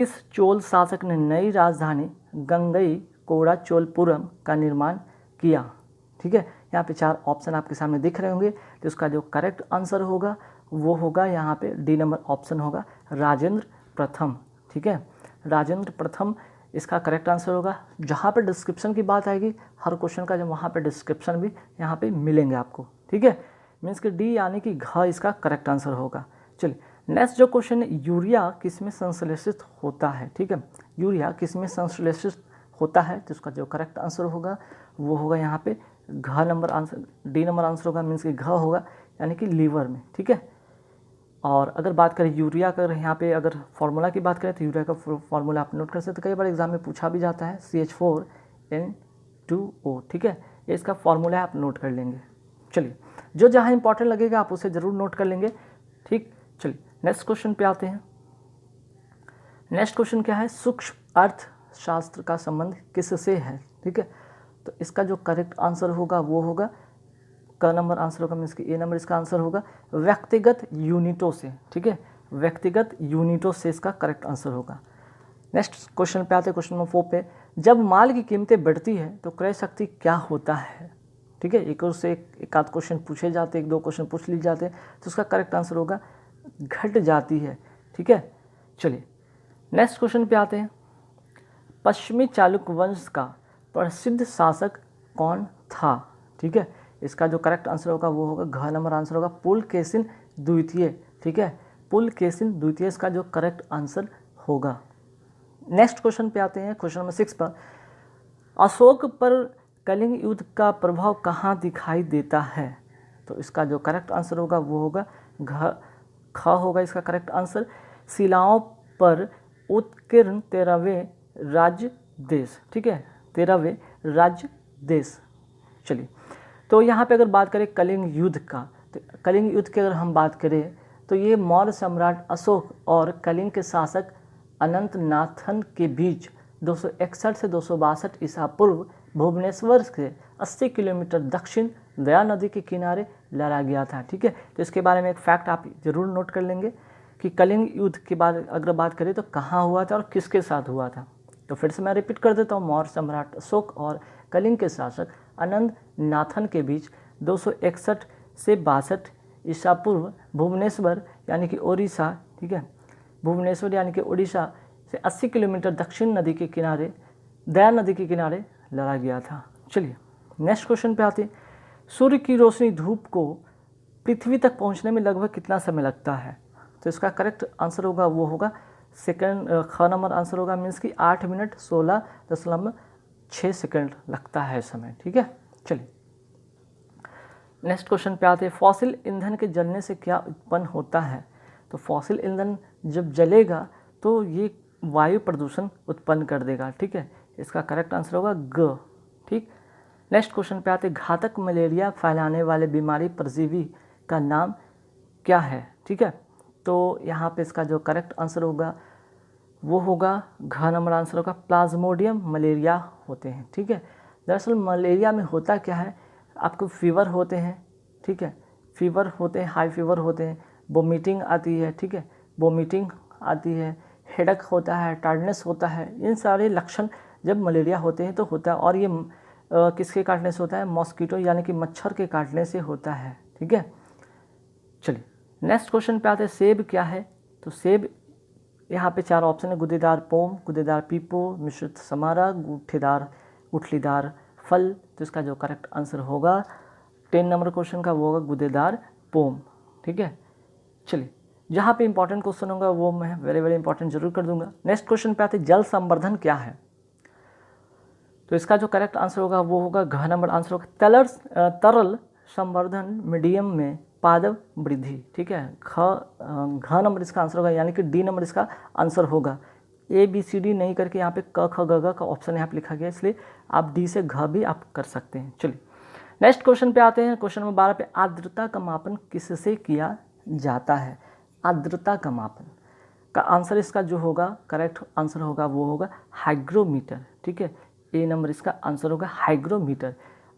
किस चोल शासक ने नई राजधानी गंगईकोंडाचोलपुरम का निर्माण किया? ठीक है, यहाँ पे 4 ऑप्शन आपके सामने दिख रहे होंगे, तो इसका जो करेक्ट आंसर होगा वो होगा यहाँ पे डी नंबर ऑप्शन होगा, राजेंद्र प्रथम। ठीक है, राजेंद्र प्रथम इसका करेक्ट आंसर होगा। जहाँ पे डिस्क्रिप्शन की बात आएगी हर क्वेश्चन का, जब वहाँ पे डिस्क्रिप्शन भी यहाँ पे मिलेंगे आपको। ठीक है, मीन्स कि डी यानी कि घ इसका करेक्ट आंसर होगा। चलिए नेक्स्ट जो क्वेश्चन है, यूरिया किसमें संश्लेषित होता है? ठीक है, यूरिया किसमें संश्लेषित होता है, तो इसका जो करेक्ट आंसर होगा वो होगा यहाँ पे घ number answer, D number answer होगा, मीन्स कि घ होगा यानी कि लीवर में। ठीक है, और अगर बात करें यूरिया का, यहाँ पे अगर फार्मूला की बात करें तो यूरिया का फार्मूला आप नोट कर सकते, कई बार एग्जाम में पूछा भी जाता है, CH4N2O। ठीक है, ये इसका फार्मूला है, आप नोट कर लेंगे। चलिए, जो जहाँ इंपॉर्टेंट लगेगा आप उसे ज़रूर नोट कर लेंगे। ठीक, चलिए नेक्स्ट क्वेश्चन पे आते हैं। नेक्स्ट क्वेश्चन क्या है, सूक्ष्म अर्थशास्त्र का संबंध किससे है? ठीक है, तो इसका जो करेक्ट आंसर होगा वो होगा क नंबर आंसर होगा, मीन्स कि ए नंबर इसका आंसर होगा, व्यक्तिगत यूनिटों से। ठीक है, व्यक्तिगत यूनिटों से इसका करेक्ट आंसर होगा। नेक्स्ट क्वेश्चन पे आते हैं, क्वेश्चन नंबर 4 पे, जब माल की कीमतें बढ़ती है तो क्रय शक्ति क्या होता है? ठीक है, एक और से एक आध क्वेश्चन पूछे जाते हैं, 1-2 क्वेश्चन पूछ लिए जाते हैं, तो उसका करेक्ट आंसर होगा घट जाती है। ठीक है, चलिए नेक्स्ट क्वेश्चन पे आते हैं, पश्चिमी चालुक्य वंश का प्रसिद्ध शासक कौन था? ठीक है, इसका जो करेक्ट आंसर होगा वो होगा घ नंबर आंसर होगा, पुलकेशिन द्वितीय। ठीक है, पुलकेशिन द्वितीय इसका जो करेक्ट आंसर होगा। नेक्स्ट क्वेश्चन पे आते हैं, क्वेश्चन नंबर 6 पर, अशोक पर कलिंग युद्ध का प्रभाव कहाँ दिखाई देता है? तो इसका जो करेक्ट आंसर होगा वो होगा ख होगा इसका करेक्ट आंसर, शिलाओं पर उत्कीर्ण 13वें राज्य देश। ठीक है, 13वें राज्य देश। चलिए, तो यहाँ पे अगर बात करें कलिंग युद्ध का, तो कलिंग युद्ध की अगर हम बात करें तो ये मौर्य सम्राट अशोक और कलिंग के शासक अनंतनाथन के बीच 261 से 262 ईसा पूर्व भुवनेश्वर से 80 किलोमीटर दक्षिण दया नदी के किनारे लड़ा गया था। ठीक है, तो इसके बारे में एक फैक्ट आप जरूर नोट कर लेंगे कि कलिंग युद्ध के बाद अगर बात करें तो कहाँ हुआ था और किसके साथ हुआ था। तो फिर से मैं रिपीट कर देता हूँ, मौर्य सम्राट अशोक और कलिंग के शासक अनंत नाथन के बीच 261 से 62 ईसा पूर्व भुवनेश्वर यानी कि ओडिशा, ठीक है, भुवनेश्वर यानी कि ओडिशा से 80 किलोमीटर दक्षिण नदी के किनारे, दया नदी के किनारे लड़ा गया था। चलिए नेक्स्ट क्वेश्चन पे आते हैं, सूर्य की रोशनी धूप को पृथ्वी तक पहुंचने में लगभग कितना समय लगता है? तो इसका करेक्ट आंसर होगा वो होगा सेकंड, ख नंबर आंसर होगा, मीन्स कि 8 मिनट 16.6 सेकंड लगता है समय। ठीक है, चलिए नेक्स्ट क्वेश्चन पे आते हैं, फॉसिल ईंधन के जलने से क्या उत्पन्न होता है? तो फॉसिल ईंधन जब जलेगा तो ये वायु प्रदूषण उत्पन्न कर देगा। ठीक है, इसका करेक्ट आंसर होगा ग। ठीक, नेक्स्ट क्वेश्चन पे आते हैं, घातक मलेरिया फैलाने वाले बीमारी परजीवी का नाम क्या है? ठीक है, तो यहाँ पे इसका जो करेक्ट आंसर होगा वो होगा घ नंबर आंसर होगा, प्लाज्मोडियम मलेरिया होते हैं। ठीक है, दरअसल मलेरिया में होता क्या है, आपको फीवर होते हैं। ठीक है, फीवर होते हैं, हाई फीवर होते हैं, वोमिटिंग आती है। ठीक है, वोमिटिंग आती है, हेडेक होता है, टायर्डनेस होता है, इन सारे लक्षण जब मलेरिया होते हैं तो होता है। और ये किसके काटने से होता है? मॉस्किटो यानी कि मच्छर के काटने से होता है। ठीक है, चलिए नेक्स्ट क्वेश्चन पे आते हैं, सेब क्या है? तो सेब यहाँ पे 4 ऑप्शन है, गुदेदार पोम, गुदेदार पीपो, मिश्रित समारा, गुठलीदार फल। तो इसका जो करेक्ट आंसर होगा 10 नंबर क्वेश्चन का वो होगा गुदेदार पोम। ठीक है, चलिए जहाँ पे इंपॉर्टेंट क्वेश्चन होगा वो मैं वेरी इंपॉर्टेंट जरूर कर दूंगा। नेक्स्ट क्वेश्चन पे आते हैं, जल संवर्धन क्या है? तो इसका जो करेक्ट आंसर होगा वो होगा घ नंबर आंसर होगा, तरल संवर्धन मीडियम में पादप वृद्धि। ठीक है, घ नंबर इसका आंसर होगा, यानी कि डी नंबर इसका आंसर होगा। ABCD नहीं करके यहाँ पे क ख ग घ का ऑप्शन यहाँ पे लिखा गया, इसलिए आप डी से घ भी आप कर सकते हैं। चलिए नेक्स्ट क्वेश्चन पे आते हैं, क्वेश्चन नंबर 12 पे, आर्द्रता का मापन किससे किया जाता है? आर्द्रता का मापन का आंसर इसका जो होगा करेक्ट आंसर होगा वो होगा हाइग्रोमीटर। ठीक है, ए नंबर इसका आंसर होगा हाइग्रोमीटर।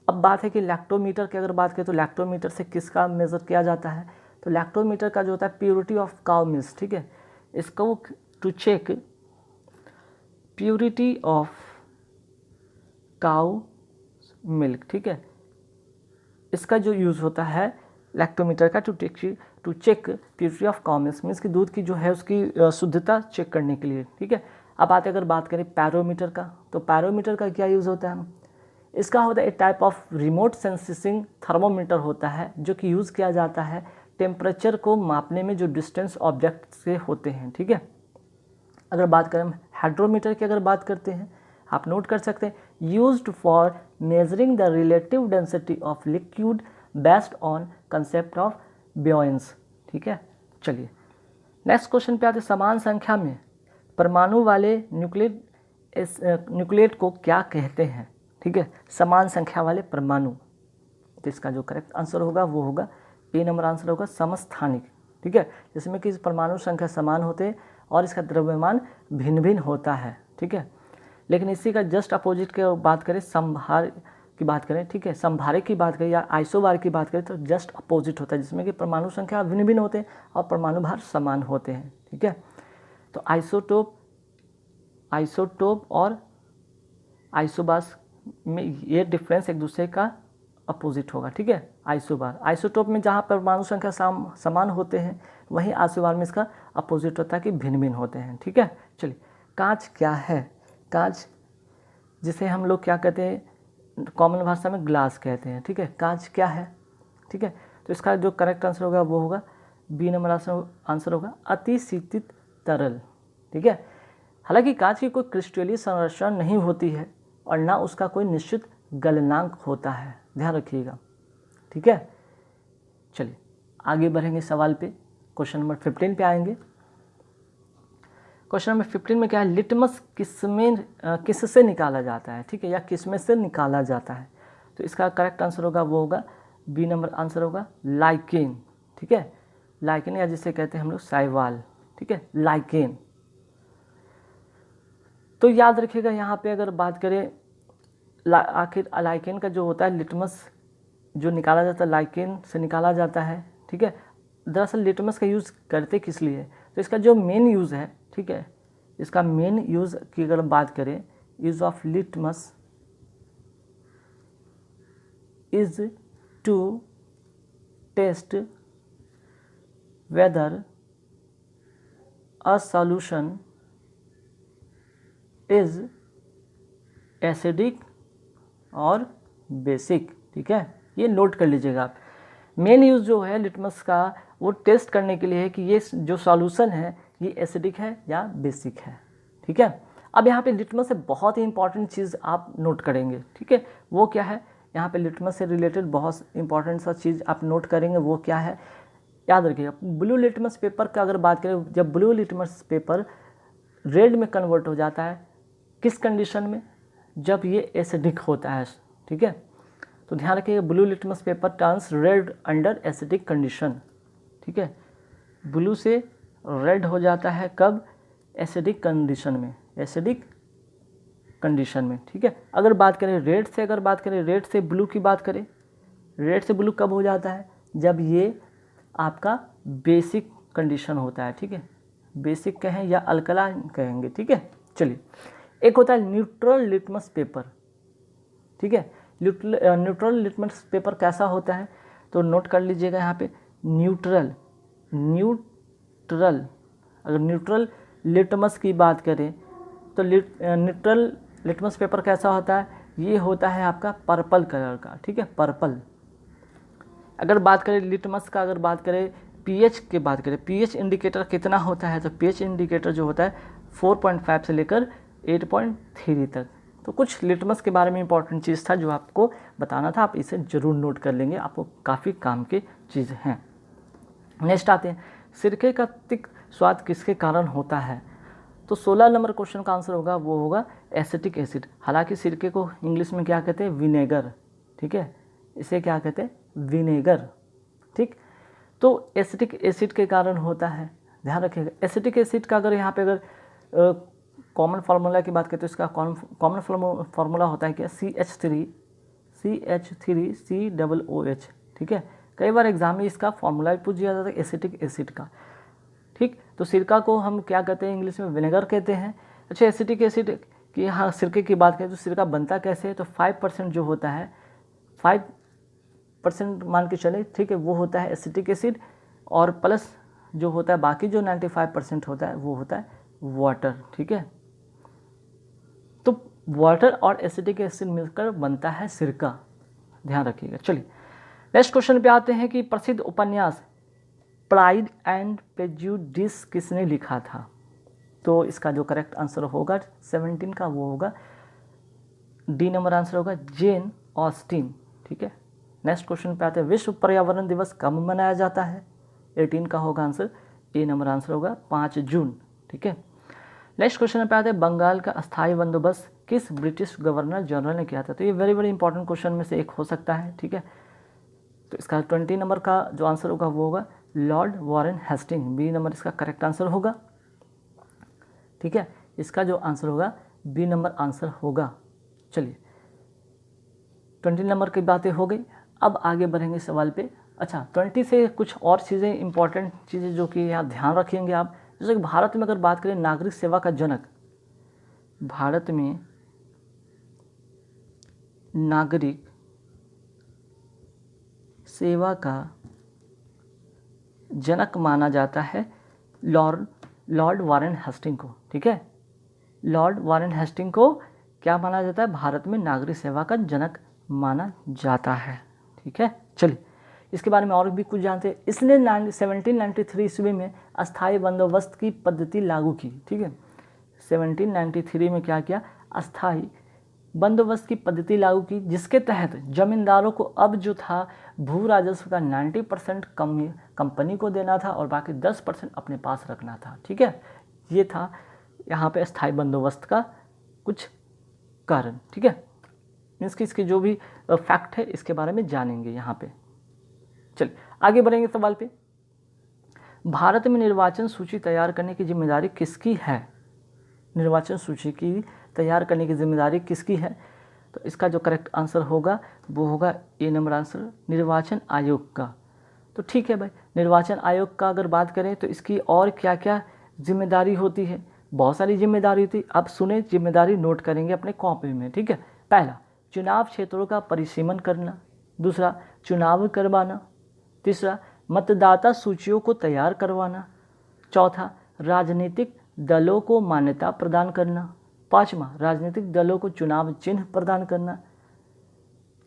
अब बात है कि लैक्टोमीटर की अगर बात करें तो लैक्टोमीटर से किसका मेज़र किया जाता है? तो लैक्टोमीटर का जो होता है प्योरिटी ऑफ काउ मिल्क। ठीक है, इसको to check purity of cow milk, ठीक है। इसका जो यूज़ होता है लैक्टोमीटर का to check purity of cow milk, means कि दूध की जो है उसकी शुद्धता चेक करने के लिए, ठीक है। अब आते अगर बात करें पैरोमीटर का, तो पैरोमीटर का क्या यूज़ होता है? इसका होता है एक type of remote sensing thermometer होता है जो कि यूज़ किया जाता है टेम्परेचर को मापने में जो डिस्टेंस ऑब्जेक्ट से होते हैं, ठीक है। अगर बात करें हम हाइड्रोमीटर की, अगर बात करते हैं, आप नोट कर सकते हैं used for measuring the relative density of liquid based on concept of buoyancy, ठीक है। चलिए नेक्स्ट क्वेश्चन पे आते, समान संख्या में परमाणु वाले न्यूक्लियेट को क्या कहते हैं, ठीक है। समान संख्या वाले परमाणु, तो इसका जो करेक्ट आंसर होगा वो होगा ए नंबर आंसर होगा समस्थानिक, ठीक है। जिसमें कि परमाणु संख्या समान होते हैं और इसका द्रव्यमान भिन्न भिन्न होता है, ठीक है। लेकिन इसी का जस्ट अपोजिट की बात करें, समभार की बात करें, ठीक है, समभारे की बात करें या आइसोबार की बात करें तो जस्ट अपोजिट होता है, जिसमें कि परमाणु संख्या भिन्न भिन्न होते हैं और परमाणु भार समान होते हैं, ठीक है। तो आइसोटोप और आइसोबास में ये डिफरेंस एक दूसरे का अपोजिट होगा, ठीक है। आइसोटोप में जहाँ परमाणु संख्या समान होते हैं, वहीं आइसोबार में इसका अपोजिट होता है कि भिन्न भिन्न होते हैं, ठीक है। चलिए कांच क्या है? कांच जिसे हम लोग क्या कहते हैं, कॉमन भाषा में ग्लास कहते हैं, ठीक है। कांच क्या है, ठीक है। तो इसका जो करेक्ट आंसर होगा वो होगा बी नंबर आंसर होगा अतिशीतित तरल, ठीक है। हालांकि कांच की कोई क्रिस्टलीय संरचना नहीं होती है और ना उसका कोई निश्चित गलनांक होता है, ध्यान रखिएगा, ठीक है। चलिए आगे बढ़ेंगे सवाल पे, क्वेश्चन नंबर 15 पे आएंगे। क्वेश्चन नंबर 15 में क्या है, लिटमस किससे निकाला जाता है, ठीक है, या किसमें से निकाला जाता है? तो इसका करेक्ट आंसर होगा वो होगा बी नंबर आंसर होगा लाइकेन, ठीक है। लाइकेन या जिसे कहते हैं हम लोग शैवाल, ठीक है, लाइकेन। तो याद रखिएगा यहाँ पे अगर बात करें आखिर लाइकेन का जो होता है, लिटमस जो निकाला जाता है लाइकेन से निकाला जाता है, ठीक है। दरअसल लिटमस का यूज़ करते किस लिए? तो इसका जो मेन यूज़ है, ठीक है, इसका मेन यूज़ की अगर बात करें, use of litmus is to test whether a solution is acidic और बेसिक, ठीक है। ये नोट कर लीजिएगा आप। मेन यूज़ जो है लिटमस का वो टेस्ट करने के लिए है कि ये जो सॉल्यूशन है ये एसिडिक है या बेसिक है, ठीक है। अब यहाँ पे लिटमस से बहुत ही इंपॉर्टेंट चीज़ आप नोट करेंगे, ठीक है। वो क्या है? यहाँ पे लिटमस से रिलेटेड बहुत इंपॉर्टेंट सा चीज़ आप नोट करेंगे, वो क्या है याद रखिएगा। ब्लू लिटमस पेपर का अगर बात करें, जब ब्लू लिटमस पेपर रेड में कन्वर्ट हो जाता है, किस कंडीशन में? जब ये एसिडिक होता है, ठीक है। तो ध्यान रखिएगा blue litmus paper turns red under acidic condition, ठीक है। ब्लू से रेड हो जाता है कब? एसिडिक कंडीशन में, एसिडिक कंडीशन में, ठीक है। अगर बात करें रेड से, अगर बात करें रेड से ब्लू की बात करें, रेड से ब्लू कब हो जाता है? जब ये आपका बेसिक कंडीशन होता है, ठीक है। बेसिक कहें या अल्कलाइन कहेंगे, ठीक है। चलिए एक होता है न्यूट्रल लिटमस पेपर, ठीक है। न्यूट्रल लिटमस पेपर कैसा होता है? तो नोट कर लीजिएगा यहाँ पे न्यूट्रल, अगर न्यूट्रल लिटमस की बात करें तो न्यूट्रल लिटमस पेपर कैसा होता है? ये होता है आपका पर्पल कलर का, ठीक है, पर्पल। अगर बात करें लिटमस का, अगर बात करें पीएच की बात करें, पीएच इंडिकेटर कितना होता है? तो पीएच इंडिकेटर जो होता है 4.5 से लेकर 8.3 तक। तो कुछ लिटमस के बारे में इंपॉर्टेंट चीज़ था जो आपको बताना था, आप इसे ज़रूर नोट कर लेंगे, आपको काफ़ी काम की चीज़ें हैं। नेक्स्ट आते हैं, सिरके का तिक्त स्वाद किसके कारण होता है? तो 16 नंबर क्वेश्चन का आंसर होगा वो होगा एसिटिक एसिड। हालांकि सिरके को इंग्लिश में क्या कहते हैं? विनेगर, ठीक है, इसे क्या कहते हैं? विनेगर, ठीक। तो एसिटिक एसिड के कारण होता है, ध्यान रखिएगा। एसिटिक एसिड का अगर यहाँ पे अगर कॉमन फार्मूला की बात करें तो इसका कॉमन फार्मूला होता है क्या? CH3COOH, ठीक है। कई बार एग्जाम में इसका फार्मूला भी पूछ दिया जाता है एसिटिक एसिड का, ठीक। तो सिरका को हम क्या कहते हैं? इंग्लिश में विनेगर कहते हैं। अच्छा एसिटिक एसिड की यहाँ सिरके की बात करें तो सिरका बनता कैसे है, तो 5% जो होता है 5% मान के चले, ठीक है, वो होता है एसिटिक एसिड, और प्लस जो होता है बाकी जो 95% होता है वो होता है वाटर, ठीक है। तो वाटर और एसिटिक एसिड मिलकर बनता है सिरका, ध्यान रखिएगा। चलिए नेक्स्ट क्वेश्चन पे आते हैं कि प्रसिद्ध उपन्यास प्राइड एंड प्रेजुडिस किसने लिखा था। तो इसका जो करेक्ट आंसर होगा 17 का वो होगा डी नंबर आंसर होगा जेन ऑस्टिन, ठीक है। नेक्स्ट क्वेश्चन पे आते हैं विश्व पर्यावरण दिवस कब मनाया जाता है। 18 का होगा आंसर, ए नंबर आंसर होगा 5 जून, ठीक है। नेक्स्ट क्वेश्चन पे आते हैं बंगाल का अस्थायी बंदोबस्त किस ब्रिटिश गवर्नर जनरल ने किया था। तो ये वेरी वेरी इंपॉर्टेंट क्वेश्चन में से एक हो सकता है, ठीक है। तो इसका 20 नंबर का जो आंसर होगा वो होगा Lord Warren Hasting, B number इसका करेक्ट आंसर होगा, ठीक है। इसका जो आंसर होगा बी नंबर आंसर होगा। चलिए 20 नंबर की बातें हो गई, अब आगे बढ़ेंगे सवाल पे। अच्छा 20 से कुछ और चीज़ें इंपॉर्टेंट चीज़ें जो कि यहाँ ध्यान रखेंगे आप, जैसे कि भारत में अगर बात करें नागरिक सेवा का जनक, भारत में नागरिक सेवा का जनक माना जाता है लॉर्ड वॉरेन हेस्टिंग को, ठीक है। लॉर्ड वॉरेन हेस्टिंग को क्या माना जाता है, भारत में नागरिक सेवा का जनक माना जाता है, ठीक है। चलिए इसके बारे में और भी कुछ जानते हैं। इसने 1793 ईस्वी में अस्थायी बंदोबस्त की पद्धति लागू की, ठीक है। 1793 में क्या किया, अस्थायी बंदोबस्त की पद्धति लागू की, जिसके तहत जमींदारों को अब जो था भू राजस्व का 90% कंपनी को देना था और बाकी 10% अपने पास रखना था, ठीक है। ये था यहाँ पे अस्थायी बंदोबस्त का कुछ कारण, ठीक है। मीन्स कि इसके जो भी फैक्ट है इसके बारे में जानेंगे यहाँ पे। चलिए आगे बढ़ेंगे सवाल पे। भारत में निर्वाचन सूची तैयार करने की जिम्मेदारी किसकी है। निर्वाचन सूची की तैयार करने की जिम्मेदारी किसकी है, तो इसका जो करेक्ट आंसर होगा वो होगा ए नंबर आंसर निर्वाचन आयोग का। तो ठीक है भाई, निर्वाचन आयोग का अगर बात करें तो इसकी और क्या क्या जिम्मेदारी होती है, बहुत सारी जिम्मेदारी होती है। आप सुने, जिम्मेदारी नोट करेंगे अपने कॉपी में, ठीक है। पहला, चुनाव क्षेत्रों का परिसीमन करना। दूसरा, चुनाव करवाना। तीसरा, मतदाता सूचियों को तैयार करवाना। चौथा, राजनीतिक दलों को मान्यता प्रदान करना। पांचवा, राजनीतिक दलों को चुनाव चिन्ह प्रदान करना।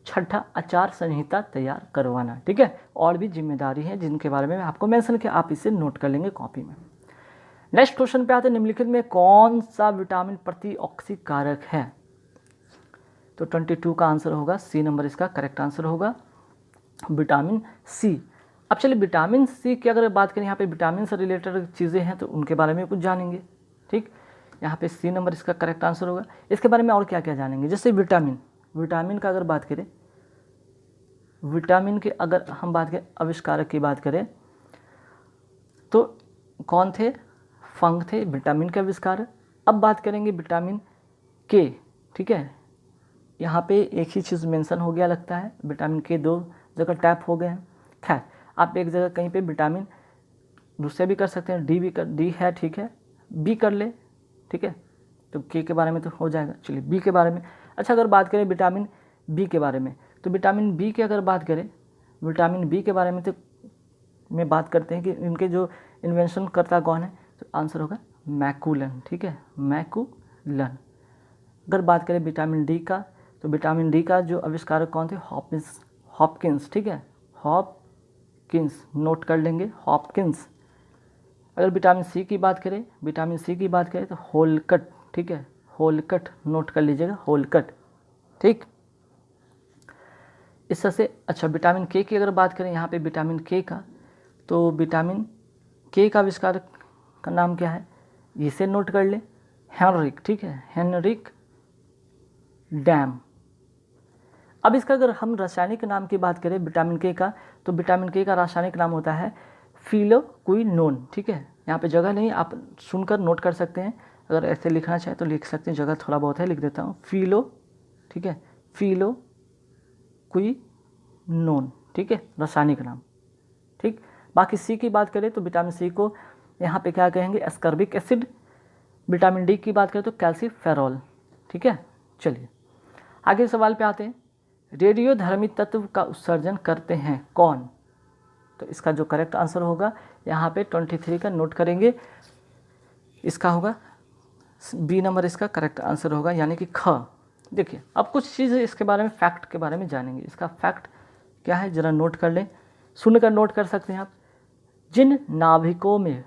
छठा, आचार संहिता तैयार करवाना, ठीक है। और भी जिम्मेदारी है जिनके बारे में आपको मेंशन किया, आप इसे नोट कर लेंगे कॉपी में। नेक्स्ट क्वेश्चन पे आते हैं निम्नलिखित में कौन सा विटामिन प्रतिऑक्सीकारक है। तो 22 का आंसर होगा सी नंबर इसका करेक्ट आंसर होगा विटामिन सी। अब चलिए विटामिन सी की अगर बात करें, यहाँ पे विटामिन से रिलेटेड चीज़ें हैं तो उनके बारे में कुछ जानेंगे, ठीक। यहाँ पे सी नंबर इसका करेक्ट आंसर होगा। इसके बारे में और क्या क्या जानेंगे, जैसे विटामिन का अगर बात करें, विटामिन के अगर हम बात करें आविष्कारक की बात करें तो कौन थे, फंग थे विटामिन के आविष्कारक। अब बात करेंगे विटामिन के, ठीक है। यहाँ पे एक ही चीज़ मेंशन हो गया लगता है, विटामिन के 2 जगह टैप हो गए हैं। खैर आप एक जगह कहीं पे विटामिन दूसरे भी कर सकते हैं, डी है, ठीक है, बी कर ले, ठीक है। तो के बारे में तो हो जाएगा। चलिए बी के बारे में, अच्छा अगर बात करें विटामिन बी के बारे में, तो विटामिन बी की अगर बात करें, विटामिन बी के बारे में तो में बात करते हैं कि इनके जो इन्वेंशन करता कौन है, तो आंसर होगा मैकुलन, ठीक है, मैकुलन। अगर बात करें विटामिन डी का, तो विटामिन डी का जो आविष्कारक कौन थे, हॉपकिंस, ठीक है, हॉपकिंस, नोट कर लेंगे हॉपकिंस। अगर विटामिन सी की बात करें, विटामिन सी की बात करें तो होलकट, ठीक है, होलकट नोट कर लीजिएगा, होलकट, ठीक। इस तरह से अच्छा विटामिन के की अगर बात करें यहाँ पे विटामिन के का, तो विटामिन के का आविष्कारक का नाम क्या है, इसे नोट कर ले, हेनरिक, ठीक है, हेनरिक डैम। अब इसका अगर हम रासायनिक नाम की बात करें विटामिन के का, तो विटामिन के का रासायनिक नाम होता है फिलोक्विनोन, ठीक है। यहाँ पे जगह नहीं, आप सुनकर नोट कर सकते हैं, अगर ऐसे लिखना चाहे तो लिख सकते हैं, जगह थोड़ा बहुत है, लिख देता हूँ ठीक है, फिलोक्विनोन, ठीक है, रासायनिक नाम, ठीक। बाकी सी की बात करें तो विटामिन सी को यहाँ पे क्या कहेंगे, एस्कॉर्बिक एसिड, विटामिन डी की बात करें तो कैल्सीफेरॉल। ठीक है, चलिए आगे सवाल पे आते हैं। रेडियोधर्मी तत्व का उत्सर्जन करते हैं कौन? तो इसका जो करेक्ट आंसर होगा यहाँ पे 23 का नोट करेंगे, इसका होगा बी नंबर, इसका करेक्ट आंसर होगा यानी कि ख। देखिए अब कुछ चीज़ इसके बारे में, फैक्ट के बारे में जानेंगे। इसका फैक्ट क्या है ज़रा नोट कर लें, सुनकर नोट कर सकते हैं आप। जिन नाभिकों में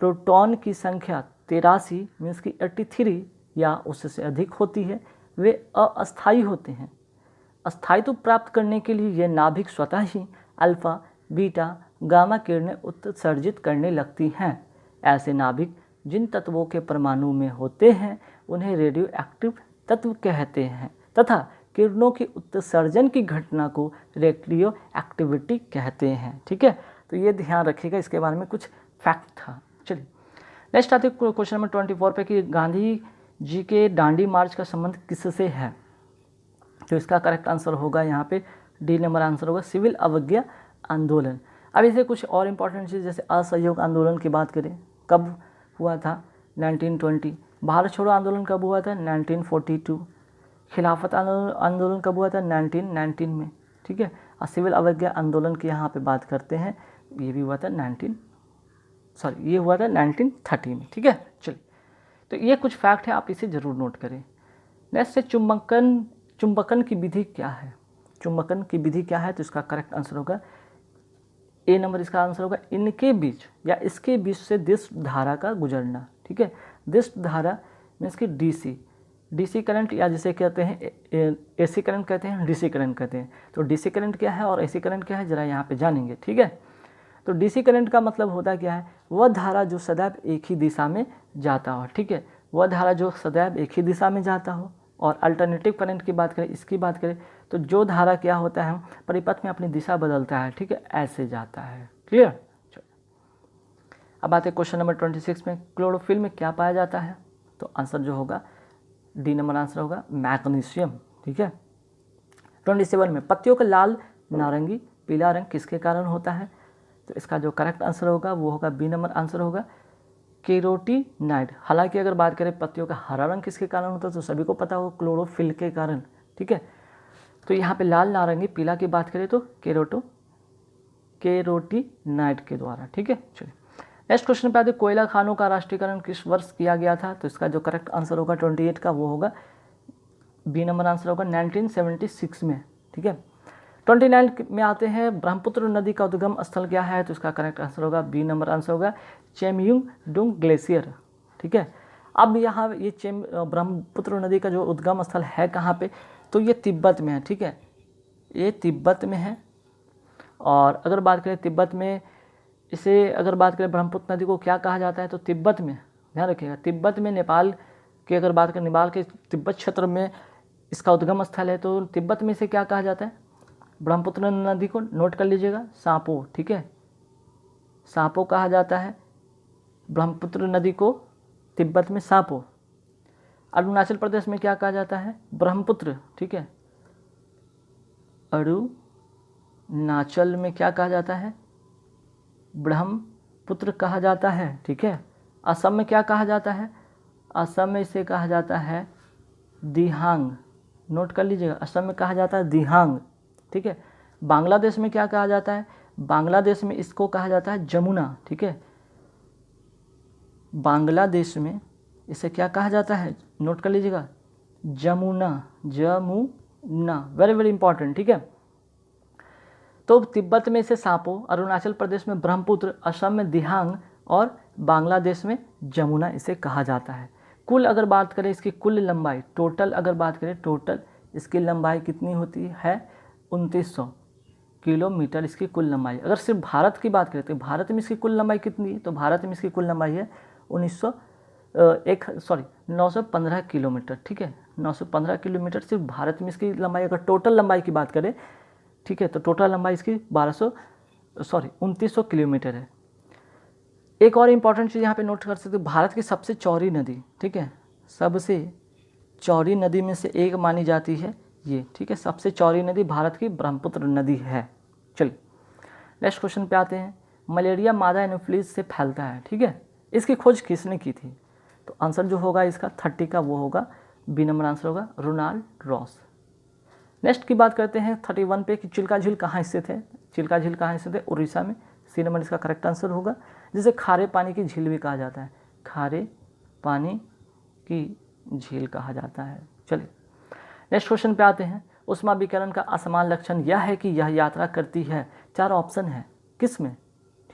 प्रोटॉन की संख्या 83 मीन्स की 83 या उससे अधिक होती है वे अस्थायी होते हैं। अस्थायित्व प्राप्त करने के लिए ये नाभिक स्वतः ही अल्फा, बीटा, गामा किरणें उत्सर्जित करने लगती हैं। ऐसे नाभिक जिन तत्वों के परमाणु में होते हैं उन्हें रेडियो एक्टिव तत्व कहते हैं तथा किरणों के उत्सर्जन की घटना को रेडियो एक्टिविटी कहते हैं। ठीक है, तो ये ध्यान रखिएगा, इसके बारे में कुछ फैक्ट था। चलिए नेक्स्ट आते हैं क्वेश्चन नंबर 24 पे कि गांधी जी के दांडी मार्च का संबंध किससे है? तो इसका करेक्ट आंसर होगा यहाँ पे डी नंबर आंसर होगा सिविल अवज्ञा आंदोलन। अब इसे कुछ और इम्पॉर्टेंट चीज़ जैसे असहयोग आंदोलन की बात करें, कब हुआ था? 1920। भारत छोड़ो आंदोलन कब हुआ था? 1942। खिलाफत आंदोलन कब हुआ था? 1919 में। ठीक है, और सिविल अवज्ञा आंदोलन की यहाँ पे बात करते हैं, ये भी हुआ था 1930 में। ठीक है, चलिए तो ये कुछ फैक्ट है, आप इसे ज़रूर नोट करें। नेक्स्ट है चुंबकन की विधि क्या है? चुंबकन की विधि क्या है? तो इसका करेक्ट आंसर होगा ए नंबर, इसका आंसर होगा इनके बीच या इसके बीच से दिष्ट धारा का गुजरना। ठीक है, दिष्ट धारा मीन्स कि डीसी करंट या जिसे कहते हैं एसी करंट कहते हैं, डीसी करंट कहते हैं। तो डीसी करंट क्या है और एसी करंट क्या है ज़रा यहाँ पे जानेंगे। ठीक है, तो डीसी करंट का मतलब होता क्या है? वह धारा जो सदैव एक ही दिशा में जाता हो। ठीक है, वह धारा जो सदैव एक ही दिशा में जाता हो। और अल्टरनेटिव करंट की बात करें, इसकी बात करें तो जो धारा क्या होता है परिपथ में अपनी दिशा बदलता है। ठीक है, ऐसे जाता है। क्लियर? चलो अब आते हैं क्वेश्चन नंबर 26 में, क्लोरोफिल में क्या पाया जाता है? तो आंसर जो होगा डी नंबर आंसर होगा मैग्नीशियम। ठीक है, 27 में पत्तियों का लाल, नारंगी, पीला रंग किसके कारण होता है? तो इसका जो करेक्ट आंसर होगा वो होगा बी नंबर आंसर होगा कैरोटीनाइड। हालांकि अगर बात करें पत्तियों का हरा रंग किसके कारण होता है तो सभी को पता हो क्लोरोफिल के कारण। ठीक है, तो यहाँ पे लाल, नारंगी, पीला की बात करें तो कैरोटीनाइड के द्वारा। ठीक है, चलिए नेक्स्ट क्वेश्चन पे आते, कोयला खानों का राष्ट्रीयकरण किस वर्ष किया गया था? तो इसका जो करेक्ट आंसर होगा 28 का वो होगा बी नंबर आंसर होगा 1976 में। ठीक है, 29 में आते हैं, ब्रह्मपुत्र नदी का उद्गम स्थल क्या है? तो इसका करेक्ट आंसर होगा बी नंबर आंसर होगा चेमयुंगडुंग ग्लेशियर। ठीक है, अब यहाँ ये ब्रह्मपुत्र नदी का जो उद्गम स्थल है कहाँ पे? तो ये तिब्बत में है। ठीक है, ये तिब्बत में है। और अगर बात करें तिब्बत में, इसे अगर बात करें ब्रह्मपुत्र नदी को क्या कहा जाता है? तो तिब्बत में, ध्यान रखिएगा, तिब्बत में, नेपाल की अगर बात करें, नेपाल के तिब्बत क्षेत्र में इसका उद्गम स्थल है। तो तिब्बत में इसे क्या कहा जाता है? ब्रह्मपुत्र नदी को नोट कर लीजिएगा, सांपो। ठीक है, सांपो कहा जाता है ब्रह्मपुत्र नदी को तिब्बत में, सांपो। अरुणाचल प्रदेश में क्या कहा जाता है? ब्रह्मपुत्र। ठीक है, अरुणाचल में क्या कहा जाता है? ब्रह्मपुत्र कहा जाता है। ठीक है, असम में क्या कहा जाता है? असम में इसे कहा जाता है दिहांग। नोट कर लीजिएगा, असम में कहा जाता है दिहांग। ठीक है, बांग्लादेश में क्या कहा जाता है? बांग्लादेश में इसको कहा जाता है जमुना। ठीक है, बांग्लादेश में इसे क्या कहा जाता है? नोट कर लीजिएगा, Jamuna, Jamuna, very very important. ठीक है, तो तिब्बत में इसे सांपो, अरुणाचल प्रदेश में ब्रह्मपुत्र, असम में दिहांग और बांग्लादेश में जमुना इसे कहा जाता है। कुल अगर बात करें इसकी कुल लंबाई, टोटल अगर बात करें, टोटल इसकी लंबाई कितनी होती है? 2900 किलोमीटर इसकी कुल लंबाई। अगर सिर्फ भारत की बात करें तो भारत में इसकी कुल लंबाई कितनी है? तो भारत में इसकी कुल लंबाई है 915 किलोमीटर। ठीक है, 915 किलोमीटर सिर्फ भारत में इसकी लंबाई। अगर टोटल लंबाई की बात करें, ठीक है, तो टोटल लंबाई इसकी 2900 किलोमीटर है। एक और इम्पॉर्टेंट चीज़ यहाँ पे नोट कर सकते हो, भारत की सबसे चौड़ी नदी। ठीक है, सबसे चौड़ी नदी में से एक मानी जाती है ये। ठीक है, सबसे चौड़ी नदी भारत की ब्रह्मपुत्र नदी है। चलिए नेक्स्ट क्वेश्चन पे आते हैं, मलेरिया मादा एनोफिलीज से फैलता है। ठीक है, इसकी खोज किसने की थी? तो आंसर जो होगा इसका 30 का वो होगा बी नंबर आंसर होगा रोनाल्ड रॉस। नेक्स्ट की बात करते हैं 31 पे कि चिल्का झील कहाँ स्थित है। चिल्का झील कहाँ स्थित है? उड़ीसा में। सी नंबर इसका करेक्ट आंसर होगा, जिसे खारे पानी की झील भी कहा जाता है। खारे पानी की झील कहा जाता है। चलिए नेक्स्ट क्वेश्चन पे आते हैं। उष्मा विकिरण का असमान लक्षण यह है कि यह यात्रा करती है, 4 ऑप्शन है, किस में?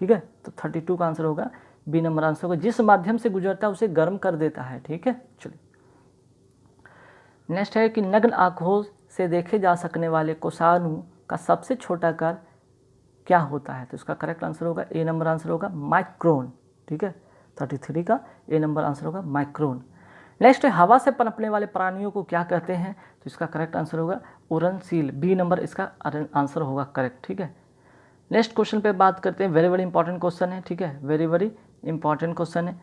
ठीक है, तो 32 का आंसर होगा बी नंबर आंसर होगा, जिस माध्यम से गुजरता है उसे गर्म कर देता है। ठीक है, चलिए नेक्स्ट है कि नग्न आँखों से देखे जा सकने वाले कोषाणु का सबसे छोटा आकार क्या होता है? तो इसका करेक्ट आंसर होगा ए नंबर आंसर होगा माइक्रोन। ठीक है, 33 का ए नंबर आंसर होगा माइक्रोन। नेक्स्ट है हवा से पनपने वाले प्राणियों को क्या कहते हैं? तो इसका करेक्ट आंसर होगा उड़नशील। बी नंबर इसका आंसर होगा करेक्ट। ठीक है, नेक्स्ट क्वेश्चन पे बात करते हैं। वेरी इंपॉर्टेंट क्वेश्चन है। ठीक है, वेरी इंपॉर्टेंट क्वेश्चन है।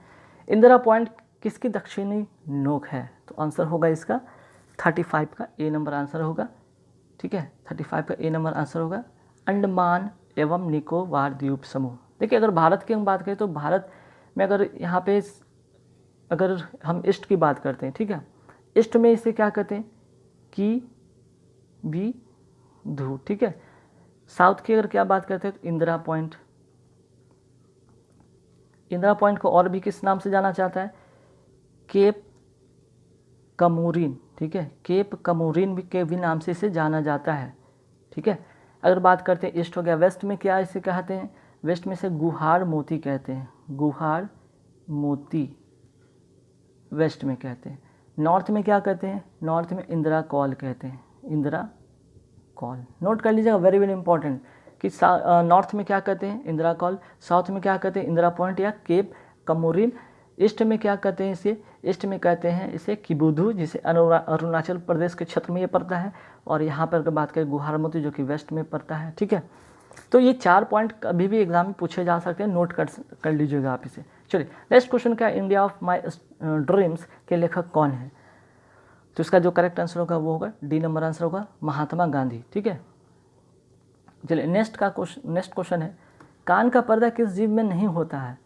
इंदिरा पॉइंट किसकी दक्षिणी नोक है? तो आंसर होगा इसका 35 का ए नंबर आंसर होगा। ठीक है, 35 का ए नंबर आंसर होगा अंडमान एवं निकोबार द्वीप समूह। देखिए अगर भारत की हम बात करें तो भारत में अगर यहाँ पे अगर हम ईस्ट की बात करते हैं, ठीक है, ईस्ट में इसे क्या कहते हैं? की बी धू। ठीक है, साउथ की अगर क्या बात करते हैं तो इंदिरा पॉइंट। इंदिरा पॉइंट को और भी किस नाम से जाना जाता है? केप कमोरिन। ठीक है, केप कमोरिन के भी नाम से इसे जाना जाता है। ठीक है, अगर बात करते हैं ईस्ट हो गया। वेस्ट में क्या इसे कहते हैं? वेस्ट में से गुहार मोती कहते हैं। गुहार मोती वेस्ट में कहते हैं। नॉर्थ में क्या कहते हैं? नॉर्थ में इंदिरा कॉल कहते हैं। इंदिरा कॉल नोट कर लीजिएगा, वेरी इंपॉर्टेंट कि नॉर्थ में क्या कहते हैं? इंदिरा कॉल। साउथ में क्या कहते हैं? इंदिरा पॉइंट या केप कमोरिन। ईस्ट में क्या कहते हैं इसे? ईस्ट में कहते हैं इसे किबुधु, जिसे अरुणाचल प्रदेश के क्षेत्र में ये पड़ता है। और यहाँ पर अगर बात करें गुहार मोती जो कि वेस्ट में पड़ता है। ठीक है, तो ये 4 पॉइंट कभी भी एग्जाम में पूछे जा सकते हैं, नोट कर लीजिएगा आप इसे। चलिए नेक्स्ट क्वेश्चन क्या है? इंडिया ऑफ माई ड्रीम्स के लेखक कौन है? तो इसका जो करेक्ट आंसर होगा वो होगा डी नंबर आंसर होगा महात्मा गांधी। ठीक है, चलिए नेक्स्ट क्वेश्चन है कान का पर्दा किस जीव में नहीं होता है?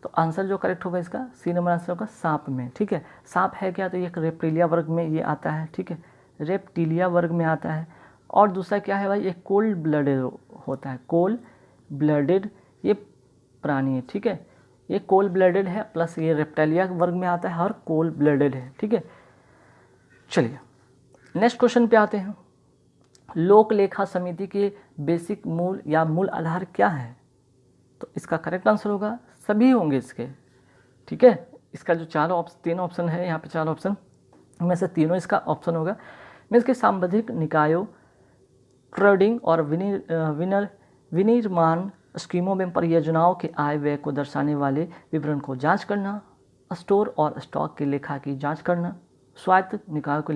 तो आंसर जो करेक्ट होगा इसका सी नंबर आंसर होगा सांप में। ठीक है, सांप है क्या? तो ये रेप्टिलिया वर्ग में ये आता है। ठीक है, रेप्टिलिया वर्ग में आता है। और दूसरा क्या है भाई? ये कोल्ड ब्लडेड होता है। कोल्ड ब्लडेड ये प्राणी है। ठीक है, ये कोल्ड ब्लडेड है, प्लस ये रेप्टिलिया वर्ग में आता है और कोल्ड ब्लडेड है। ठीक है, चलिए नेक्स्ट क्वेश्चन पे आते हैं। लोक लेखा समिति के बेसिक मूल या मूल आधार क्या है? तो इसका करेक्ट आंसर होगा सभी होंगे इसके। ठीक है, इसका जो 3 ऑप्शन है यहाँ पे, 4 ऑप्शन में से तीनों इसका ऑप्शन होगा। में इसके सांविधिक निकायों, ट्रेडिंग और विनिर्माण स्कीमों में परियोजनाओं के आय व्यय को दर्शाने वाले विवरण को जांच करना, स्टोर और स्टॉक के लेखा की जांच करना, स्वायत्त निकायों के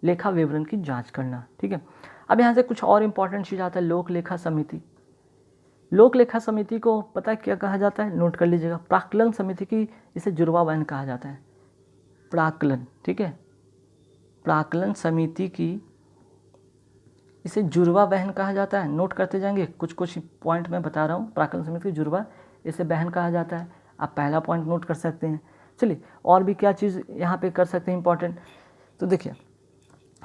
लेखा विवरण की जांच करना। ठीक है, अब यहाँ से कुछ और इम्पॉर्टेंट चीज़ आता है। लोक लेखा समिति। लोक लेखा समिति को पता है क्या कहा जाता है? नोट कर लीजिएगा। प्राक्कलन समिति की इसे जुड़वा बहन कहा जाता है। प्राक्कलन। ठीक है, प्राक्कलन समिति की इसे जुड़वा बहन कहा जाता है। नोट करते जाएंगे, कुछ पॉइंट मैं बता रहा हूँ। प्राक्कलन समिति की जुड़वा इसे बहन कहा जाता है। आप पहला पॉइंट नोट कर सकते हैं। चलिए और भी क्या चीज़ यहाँ पे कर सकते हैं इंपॉर्टेंट। तो देखिए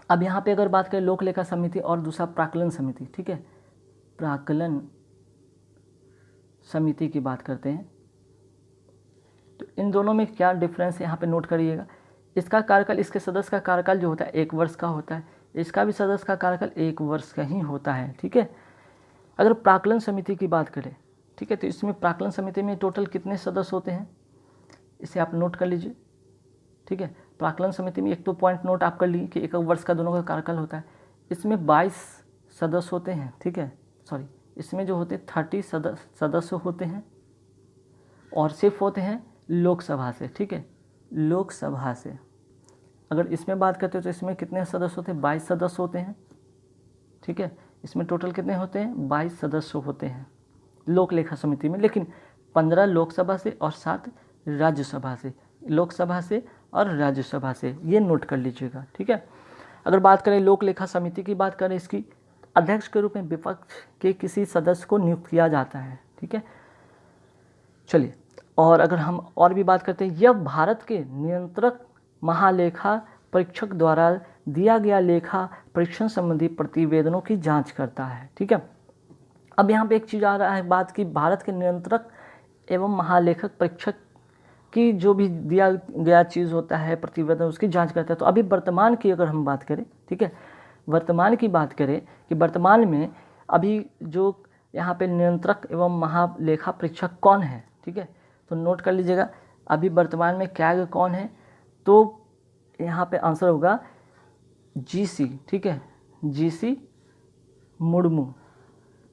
अब यहाँ पे अगर बात करें लोक लेखा समिति और दूसरा प्राक्कलन समिति। ठीक है, प्राक्कलन समिति की बात करते हैं तो इन दोनों में क्या डिफरेंस है यहाँ पे नोट करिएगा। इसका कार्यकाल, इसके सदस्य का कार्यकाल जो होता है 1 वर्ष का होता है। इसका भी सदस्य का कार्यकाल 1 वर्ष का ही होता है। ठीक है, अगर प्राक्कलन समिति की बात करें, ठीक है, तो इसमें प्राक्कलन समिति में टोटल कितने सदस्य होते हैं इसे आप नोट कर लीजिए। ठीक है, प्राक्कलन समिति में एक तो पॉइंट नोट आप कर लीजिए कि 1 वर्ष का दोनों का कार्यकाल होता है। इसमें 22 सदस्य होते हैं। ठीक है, सॉरी, इसमें जो होते 30 सदस्य होते हैं और सिर्फ होते हैं लोकसभा से। ठीक है, लोकसभा से अगर इसमें बात करते हो तो इसमें कितने सदस्य होते हैं? 22 सदस्य होते हैं। ठीक है, इसमें टोटल कितने होते हैं? 22 सदस्य होते हैं लोक लेखा समिति में, लेकिन 15 लोकसभा से और 7 राज्यसभा से। लोकसभा से और राज्यसभा से, ये नोट कर लीजिएगा। ठीक है, अगर बात करें लोक लेखा समिति की बात करें, इसकी अध्यक्ष के रूप में विपक्ष के किसी सदस्य को नियुक्त किया जाता है। ठीक है, चलिए और अगर हम और भी बात करते हैं, यह भारत के नियंत्रक महालेखा परीक्षक द्वारा दिया गया लेखा परीक्षण संबंधी प्रतिवेदनों की जांच करता है। ठीक है, अब यहाँ पे एक चीज़ आ रहा है बात की, भारत के नियंत्रक एवं महालेखक परीक्षक की जो भी दिया गया चीज़ होता है प्रतिवेदन, उसकी जांच करता है। तो अभी वर्तमान की अगर हम बात करें, ठीक है, वर्तमान की बात करें कि वर्तमान में अभी जो यहाँ पे नियंत्रक एवं महालेखा परीक्षक कौन है, ठीक है, तो नोट कर लीजिएगा अभी वर्तमान में कैग कौन है, तो यहाँ पे आंसर होगा जीसी। ठीक है, जीसी मुर्मू,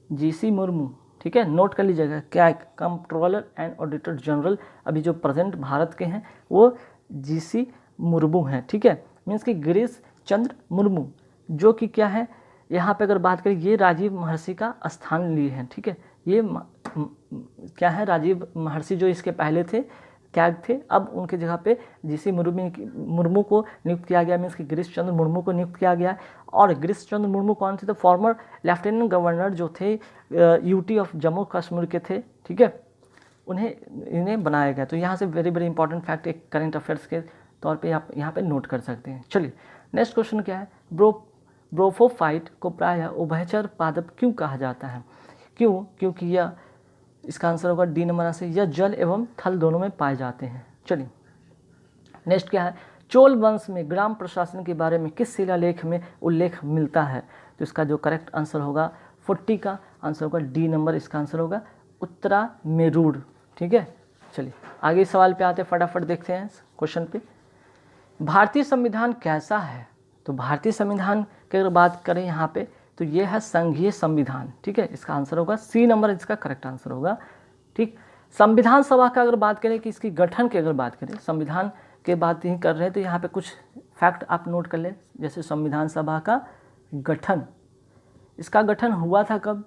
जीसी मुर्मू। ठीक है, नोट कर लीजिएगा CAG controller and auditor general अभी जो प्रेजेंट भारत के हैं वो जीसी मुर्मू हैं। ठीक है, मीन्स कि गिरीश चंद्र मुर्मू जो कि क्या है, यहाँ पे अगर बात करें ये राजीव महर्षि का स्थान लिए हैं। ठीक है, ये क्या है, राजीव महर्षि जो इसके पहले थे कैग थे, अब उनके जगह पे जीसी मुर्मू को नियुक्त किया गया, मीन्स कि गिरीश चंद्र मुर्मू को नियुक्त किया गया। और गिरीश चंद्र मुर्मू कौन थे, तो फॉर्मर लेफ्टिनेंट गवर्नर जो थे यूटी ऑफ जम्मू कश्मीर के थे। ठीक है, इन्हें बनाया गया। तो यहाँ से वेरी वेरी इंपॉर्टेंट फैक्ट एक करंट अफेयर्स के तौर पे आप यहाँ पे नोट कर सकते हैं। चलिए नेक्स्ट क्वेश्चन क्या है, ब्रोफोफाइट को प्रायः उभयचर पादप क्यों कहा जाता है? क्यों? क्योंकि यह, इसका आंसर होगा डी नंबर आंसर, यह जल एवं थल दोनों में पाए जाते हैं। चलिए नेक्स्ट क्या है, चोल वंश में ग्राम प्रशासन के बारे में किस शिलालेख में उल्लेख मिलता है? तो इसका जो करेक्ट आंसर होगा 40 का आंसर होगा डी नंबर, इसका आंसर होगा उत्तरा मेरूर। ठीक है, चलिए आगे सवाल पे आते हैं, फटाफट देखते हैं क्वेश्चन पे। भारतीय संविधान कैसा है? तो भारतीय संविधान की अगर बात करें यहाँ पे तो ये है संघीय संविधान। ठीक है, इसका आंसर होगा सी नंबर, इसका करेक्ट आंसर होगा। ठीक, संविधान सभा का अगर बात करें कि इसकी गठन की अगर बात करें, संविधान के बात ही कर रहे हैं तो यहाँ पे कुछ फैक्ट आप नोट कर लें। जैसे संविधान सभा का गठन, इसका गठन हुआ था कब?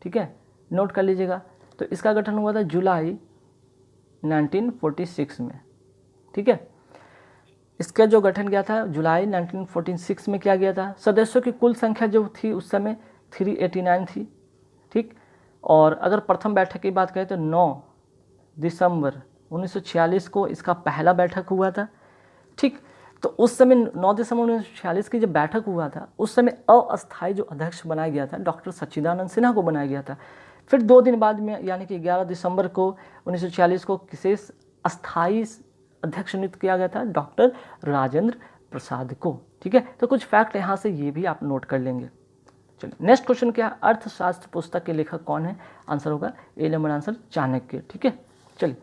ठीक है, नोट कर लीजिएगा। तो इसका गठन हुआ था जुलाई 1946 में। ठीक है, इसका जो गठन किया था जुलाई 1946 में किया गया था। सदस्यों की कुल संख्या जो थी उस समय 389 थी। ठीक, और अगर प्रथम बैठक की बात करें तो 9 दिसंबर 1946 को इसका पहला बैठक हुआ था। ठीक, तो उस समय 9 दिसंबर 1946 की जब बैठक हुआ था उस समय अस्थायी जो अध्यक्ष बनाया गया था डॉक्टर सच्चिदानंद सिन्हा को बनाया गया था। फिर 2 दिन बाद में यानी कि 11 दिसंबर को 1946 को विशेष अस्थायी अध्यक्ष नियुक्त किया गया था डॉक्टर राजेंद्र प्रसाद को। ठीक है, तो कुछ फैक्ट यहाँ से ये भी आप नोट कर लेंगे। चलिए नेक्स्ट क्वेश्चन क्या है, अर्थशास्त्र पुस्तक के लेखक कौन है? आंसर होगा ए नंबर आंसर चाणक्य। ठीक है, चलिए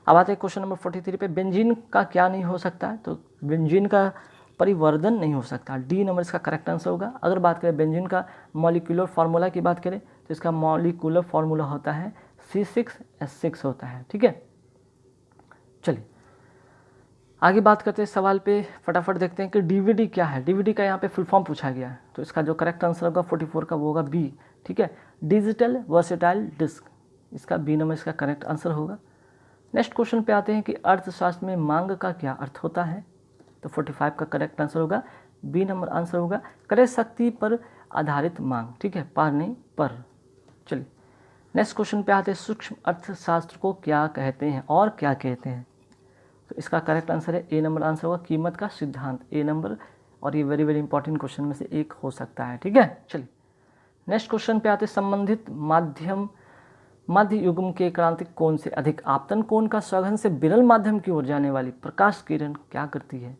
अब आते हैं क्वेश्चन नंबर 43 पे, बेंजीन का क्या नहीं हो सकता है? तो बेंजीन का परिवर्धन नहीं हो सकता, डी नंबर इसका करेक्ट आंसर होगा। अगर बात करें बेंजीन का मॉलिक्यूलर फार्मूला की बात करें तो इसका मॉलिक्यूलर फार्मूला होता है C6H6 होता है। ठीक है, चलिए आगे बात करते हैं सवाल पे, फटाफट देखते हैं कि डीवीडी क्या है। डीवीडी का यहाँ पे फुल फॉर्म पूछा गया है, तो इसका जो करेक्ट आंसर होगा 44 का वो होगा बी। ठीक है, डिजिटल वर्सेटाइल डिस्क, इसका बी नंबर इसका करेक्ट आंसर होगा। नेक्स्ट क्वेश्चन पे आते हैं कि अर्थशास्त्र में मांग का क्या अर्थ होता है? तो 45 का करेक्ट आंसर होगा बी नंबर आंसर होगा क्रय शक्ति पर आधारित मांग। ठीक है, पर नहीं पर। चलिए नेक्स्ट क्वेश्चन पे आते हैं, सूक्ष्म अर्थशास्त्र को क्या कहते हैं और क्या कहते हैं? तो इसका करेक्ट आंसर है ए नंबर आंसर होगा कीमत का सिद्धांत, ए नंबर, और ये वेरी वेरी इंपॉर्टेंट क्वेश्चन में से एक हो सकता है। ठीक है, चलिए नेक्स्ट क्वेश्चन पे आते हैं, संबंधित माध्यम मध्य युग्म के क्रांतिक कोण से अधिक आपतन कोण का सघन से विरल माध्यम की ओर जाने वाली प्रकाश किरण क्या करती है?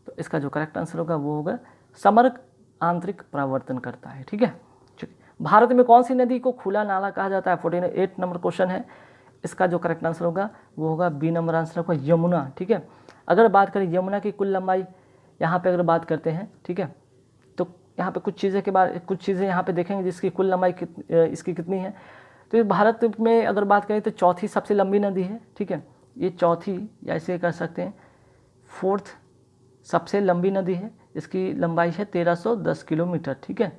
तो इसका जो करेक्ट आंसर होगा वो होगा समग्र आंतरिक परावर्तन करता है। ठीक है, चलिए भारत में कौन सी नदी को खुला नाला कहा जाता है? 48 नंबर क्वेश्चन है, इसका जो करेक्ट आंसर होगा वो होगा बी नंबर आंसर होगा यमुना। ठीक है, अगर बात करें यमुना की कुल लंबाई यहाँ पे अगर बात करते हैं, ठीक है, तो यहाँ पे कुछ चीज़ें यहाँ पे देखेंगे जिसकी कुल लंबाई इसकी कितनी है। तो ये भारत में अगर बात करें तो चौथी सबसे लंबी नदी है। ठीक है, ये चौथी या ऐसे कर सकते हैं 4th सबसे लंबी नदी है, इसकी लंबाई है 1310 किलोमीटर। ठीक है,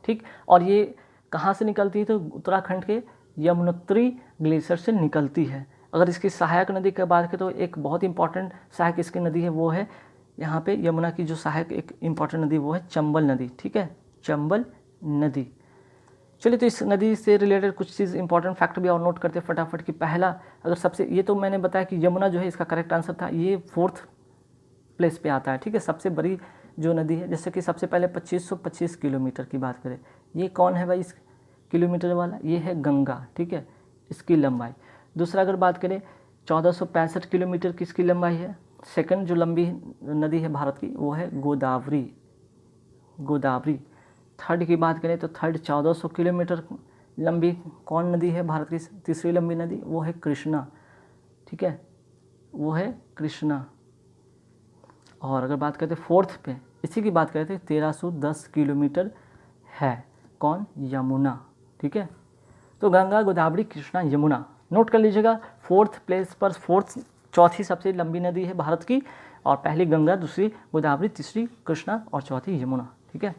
ठीक, और ये कहाँ से निकलती है? तो उत्तराखंड के यमुनोत्री ग्लेशियर से निकलती है। अगर इसकी सहायक नदी की बात करें तो एक बहुत इंपॉर्टेंट सहायक इसकी नदी है वो है यहाँ पे यमुना की जो सहायक एक इंपॉर्टेंट नदी वो है चंबल नदी। ठीक है, चंबल नदी। चलिए, तो इस नदी से रिलेटेड कुछ चीज़ इंपॉर्टेंट फैक्ट भी और नोट करते हैं फटाफट कि पहला, अगर सबसे, ये तो मैंने बताया कि यमुना जो है इसका करेक्ट आंसर था, ये 4th प्लेस पे आता है, ठीक है, सबसे बड़ी जो नदी है। जैसे कि सबसे पहले 2525 किलोमीटर की बात करें, ये कौन है भाई इस किलोमीटर वाला, ये है गंगा, ठीक है, इसकी लंबाई। दूसरा अगर बात करें 1465 किलोमीटर की इसकी लंबाई है। सेकंड जो लंबी नदी है भारत की वो है गोदावरी, गोदावरी। थर्ड की बात करें तो थर्ड 1400 किलोमीटर लंबी कौन नदी है भारत की तीसरी लंबी नदी, वो है कृष्णा, ठीक है, वो है कृष्णा। और अगर बात करते फोर्थ पे, इसी की बात करते 1310 किलोमीटर है कौन, यमुना, ठीक है। तो गंगा, गोदावरी, कृष्णा, यमुना नोट कर लीजिएगा। 4th प्लेस पर चौथी सबसे लंबी नदी है भारत की, और पहली गंगा, दूसरी गोदावरी, तीसरी कृष्णा और चौथी यमुना, ठीक है।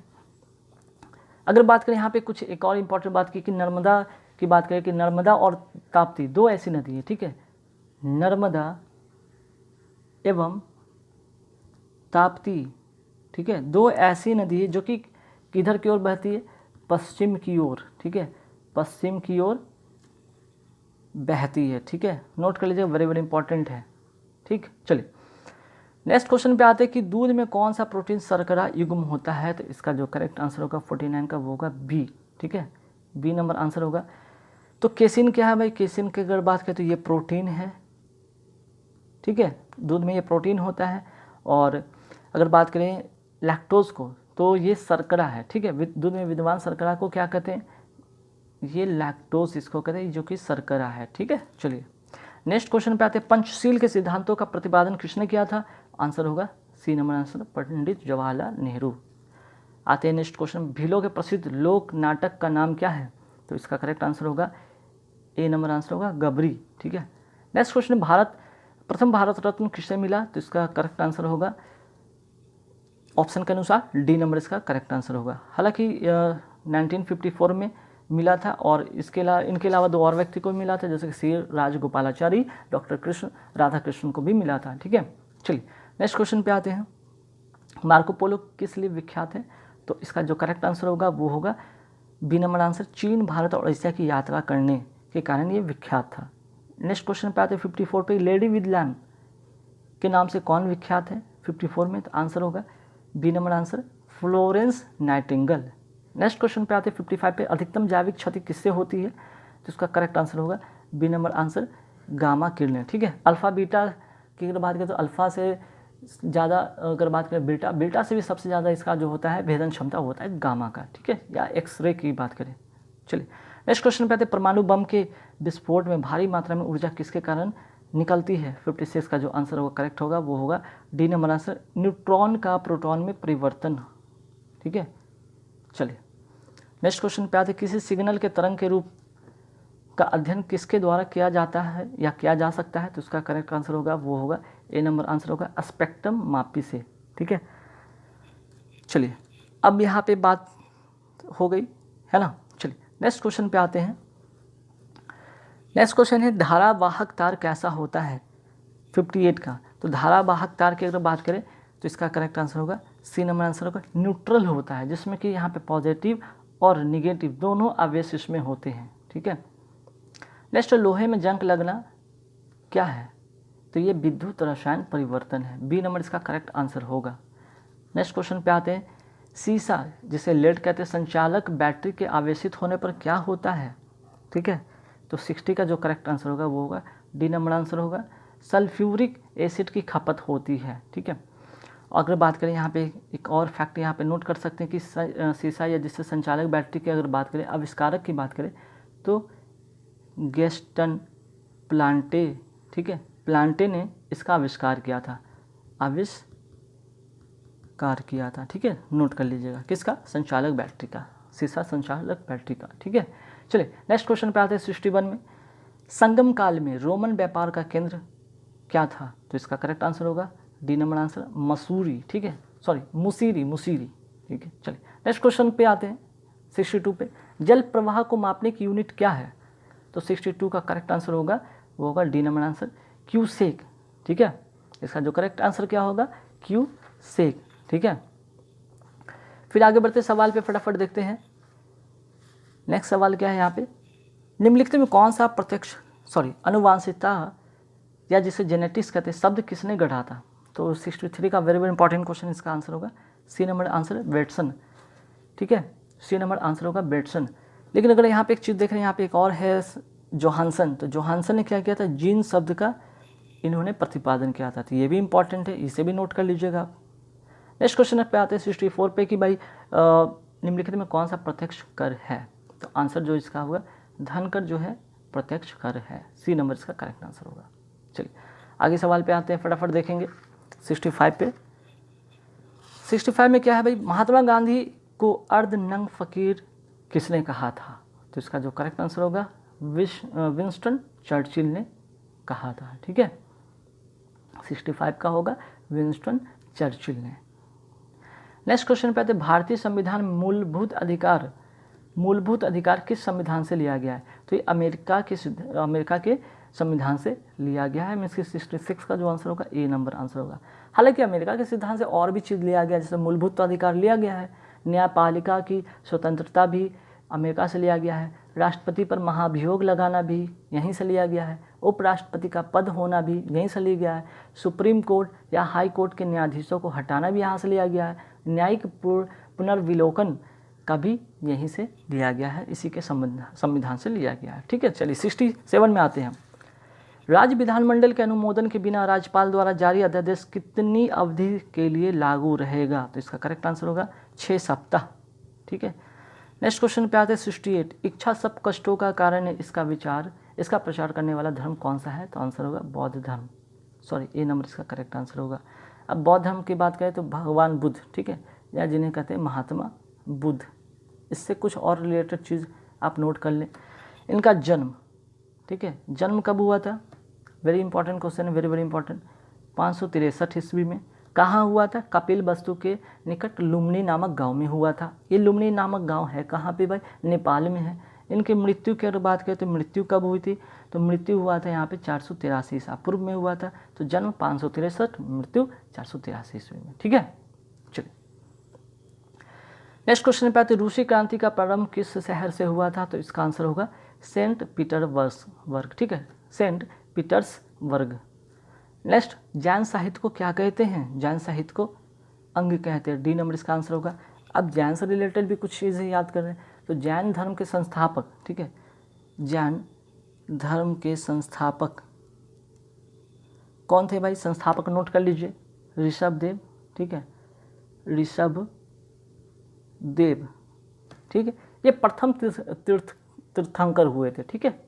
अगर बात करें यहाँ पे कुछ एक और इम्पॉर्टेंट बात की कि नर्मदा की बात करें कि नर्मदा और ताप्ती दो ऐसी नदी है, ठीक है, नर्मदा एवं ताप्ती, ठीक है, दो ऐसी नदी है जो कि किधर की ओर बहती है, पश्चिम की ओर, ठीक है, पश्चिम की ओर बहती है, ठीक है, नोट कर लीजिए, वेरी वेरी इंपॉर्टेंट है, ठीक। चलिए नेक्स्ट क्वेश्चन पे आते हैं कि दूध में कौन सा प्रोटीन शर्करा युग्म होता है, तो इसका जो करेक्ट आंसर होगा 49 का वो होगा बी, ठीक है, बी नंबर आंसर होगा। तो केसिन क्या है भाई, केसिन की अगर बात करें तो ये प्रोटीन है, ठीक है, दूध में ये प्रोटीन होता है। और अगर बात करें लैक्टोज को तो ये शर्करा है, ठीक है, दूध में विद्यमान शर्करा को क्या कहते हैं, ये लैक्टोज इसको कहते हैं, जो कि शर्करा है, ठीक है। चलिए नेक्स्ट क्वेश्चन पे आते हैं, पंचशील के सिद्धांतों का प्रतिपादन किसने किया था, आंसर होगा सी नंबर आंसर, पंडित जवाहरलाल नेहरू। आते हैं नेक्स्ट क्वेश्चन, भीलों के प्रसिद्ध लोक नाटक का नाम क्या है, तो इसका करेक्ट आंसर होगा ए नंबर आंसर होगा गबरी, ठीक है। नेक्स्ट क्वेश्चन, प्रथम भारत रत्न किसे मिला, तो इसका करेक्ट आंसर होगा ऑप्शन के अनुसार डी नंबर इसका करेक्ट आंसर होगा। हालांकि 1954 में मिला था, और इनके अलावा दो और व्यक्ति को भी मिला था, जैसे कि सी राजगोपालाचारी, डॉक्टर कृष्ण राधा कृष्ण को भी मिला था, ठीक है। चलिए नेक्स्ट क्वेश्चन पे आते हैं, मार्को पोलो किस लिए विख्यात है, तो इसका जो करेक्ट आंसर होगा वो होगा बी नंबर आंसर, चीन, भारत और एशिया की यात्रा करने के कारण ये विख्यात था। नेक्स्ट क्वेश्चन पे आते हैं 54 पे, लेडी विद लैम्प के नाम से कौन विख्यात है 54 में, तो आंसर होगा B number answer, Florence Nightingale. Next question पे आते हैं 55 पे, अधिकतम जैविक क्षति किससे होती है, तो इसका करेक्ट आंसर होगा बी नंबर आंसर, गामा किरणें, ठीक है। अल्फा बीटा की अगर बात करें तो अल्फा से ज़्यादा, अगर बात करें बीटा से भी सबसे ज़्यादा इसका जो होता है भेदन क्षमता होता है गामा का, ठीक है, या एक्सरे की बात करें। चलिए नेक्स्ट क्वेश्चन पे आते हैं, परमाणु बम के विस्फोट में भारी मात्रा में ऊर्जा किसके कारण निकलती है, 56 का जो आंसर होगा करेक्ट होगा वो होगा डी नंबर आंसर, न्यूट्रॉन का प्रोटॉन में परिवर्तन, ठीक है। चलिए नेक्स्ट क्वेश्चन पे आते हैं, किसी सिग्नल के तरंग के रूप का अध्ययन किसके द्वारा किया जाता है या किया जा सकता है, तो उसका करेक्ट आंसर होगा वो होगा ए नंबर आंसर होगा, स्पेक्ट्रम मापी से, ठीक है। चलिए अब यहाँ पे बात हो गई है ना। चलिए नेक्स्ट क्वेश्चन पे आते हैं, नेक्स्ट क्वेश्चन है धारावाहक तार कैसा होता है 58 का, तो धारावाहक तार की अगर बात करें तो इसका करेक्ट आंसर होगा सी नंबर आंसर होगा, न्यूट्रल होता है, जिसमें कि यहाँ पे पॉजिटिव और निगेटिव दोनों आवेश इसमें होते हैं, ठीक है। नेक्स्ट, लोहे में जंग लगना क्या है, तो ये विद्युत रसायन परिवर्तन है, बी नंबर इसका करेक्ट आंसर होगा। नेक्स्ट क्वेश्चन पे आते हैं, सीसा जिसे लेड कहते हैं संचालक बैटरी के आवेशित होने पर क्या होता है, ठीक है, तो 60 का जो करेक्ट आंसर होगा वो होगा डी नंबर आंसर होगा, सल्फ्यूरिक एसिड की खपत होती है, ठीक है। अगर बात करें यहाँ पे एक और फैक्ट यहाँ पे नोट कर सकते हैं कि सीसा या जिससे संचालक बैटरी की अगर बात करें, आविष्कारक की बात करें तो गेस्टन प्लांटे, ठीक है, प्लांटे ने इसका आविष्कार किया था, ठीक है, नोट कर लीजिएगा, किसका, संचालक बैटरी का, सीसा संचालक बैटरी का, ठीक है। चलिए नेक्स्ट क्वेश्चन पे आते हैं 61 में, संगम काल में रोमन व्यापार का केंद्र क्या था, तो इसका करेक्ट आंसर होगा डी नंबर आंसर, मसूरी, ठीक है, सॉरी मुसीरी, ठीक है। चलिए नेक्स्ट क्वेश्चन पे आते हैं 62 पे, जल प्रवाह को मापने की यूनिट क्या है, तो 62 का करेक्ट आंसर होगा वो होगा डी नंबर आंसर, क्यूसेक, ठीक है, इसका जो करेक्ट आंसर क्या होगा क्यूसेक, ठीक है। फिर आगे बढ़ते सवाल पे फटाफट देखते हैं, नेक्स्ट सवाल क्या है यहाँ पे, निम्नलिखित में कौन सा प्रत्यक्ष अनुवांशिकता या जिसे जेनेटिक्स कहते हैं शब्द किसने गढ़ा था? तो 63 का वेरी वेरी इंपॉर्टेंट क्वेश्चन, इसका आंसर होगा सी नंबर आंसर बेटसन। ठीक है, सी नंबर आंसर होगा बेटसन। लेकिन अगर यहाँ पे एक चीज़ देख रहे हैं, यहाँ पे एक और है जोहानसन। तो जोहानसन ने क्या किया था, जीन शब्द का इन्होंने प्रतिपादन किया था। तो ये भी इंपॉर्टेंट है, इसे भी नोट कर लीजिएगा आप। नेक्स्ट क्वेश्चन पे आते हैं 64 पे कि भाई निम्नलिखित में कौन सा प्रत्यक्ष कर है? तो आंसर जो इसका होगा धन कर जो है प्रत्यक्ष कर है, सी नंबर इसका करेक्ट आंसर होगा। चलिए आगे सवाल पे आते हैं, फटाफट देखेंगे 65 पे। 65 में क्या है भाई, महात्मा गांधी को अर्ध नंग फकीर किसने कहा था? तो इसका जो करेक्ट आंसर होगा विंस्टन चर्चिल ने कहा था। ठीक है, 65 का होगा विंस्टन चर्चिल ने। नेक्स्ट क्वेश्चन पे आते हैं, भारतीय संविधान में मूलभूत अधिकार किस संविधान से लिया गया है? तो ये अमेरिका के संविधान से लिया गया है। मीन्स 66 का जो आंसर होगा ए नंबर आंसर होगा। हालांकि अमेरिका के सिद्धांत से और भी चीज़ लिया गया है, जैसे मूलभूत अधिकार लिया गया है, न्यायपालिका की स्वतंत्रता भी अमेरिका से लिया गया है, राष्ट्रपति पर महाभियोग लगाना भी यहीं से लिया गया है, उपराष्ट्रपति का पद होना भी यहीं से लिया गया है, सुप्रीम कोर्ट या हाई कोर्ट के न्यायाधीशों को हटाना भी यहाँ से लिया गया है, न्यायिक पुनर्विलोकन का भी यहीं से लिया गया है, इसी के संविधान से लिया गया है। ठीक है, चलिए 67 में आते हैं। राज्य विधानमंडल के अनुमोदन के बिना राज्यपाल द्वारा जारी अध्यादेश कितनी अवधि के लिए लागू रहेगा? तो इसका करेक्ट आंसर होगा 6 सप्ताह। ठीक है, नेक्स्ट क्वेश्चन पे आते हैं 68, इच्छा सब कष्टों का कारण है, इसका प्रचार करने वाला धर्म कौन सा है? तो आंसर होगा बौद्ध धर्म। ए नंबर इसका करेक्ट आंसर होगा। अब बौद्ध धर्म की बात करें तो भगवान बुद्ध, ठीक है, या जिन्हें कहते हैं महात्मा बुद्ध। इससे कुछ और रिलेटेड चीज़ आप नोट कर लें। इनका जन्म, ठीक है, जन्म कब हुआ था? वेरी इंपॉर्टेंट क्वेश्चन है, वेरी वेरी इंपॉर्टेंट। 563 ईस्वी में। कहाँ हुआ था? कपिल वस्तु के निकट लुम्बिनी नामक गांव में हुआ था। ये लुम्बिनी नामक गांव है कहाँ पे भाई? नेपाल में है। इनकी मृत्यु की अगर बात करें तो मृत्यु कब हुई थी? तो मृत्यु हुआ था यहाँ पे 483 ईसा पूर्व में हुआ था। तो जन्म 563, मृत्यु 483 ईस्वी में। ठीक है, चलिए नेक्स्ट क्वेश्चन पे आते हैं, रूसी क्रांति का प्रारंभ किस शहर से हुआ था? तो इसका आंसर होगा सेंट पीटर्सबर्ग। ठीक है, सेंट पीटर्सबर्ग। नेक्स्ट, जैन साहित्य को क्या कहते हैं? जैन साहित्य को अंग कहते हैं, डी नंबर इसका आंसर होगा। अब जैन से रिलेटेड भी कुछ चीज़ें याद कर रहे हैं। तो जैन धर्म के संस्थापक, ठीक है, जैन धर्म के संस्थापक कौन थे भाई? संस्थापक नोट कर लीजिए, ऋषभदेव। ठीक है, ऋषभदेव। ठीक है, ये प्रथम तीर्थंकर हुए थे। ठीक है,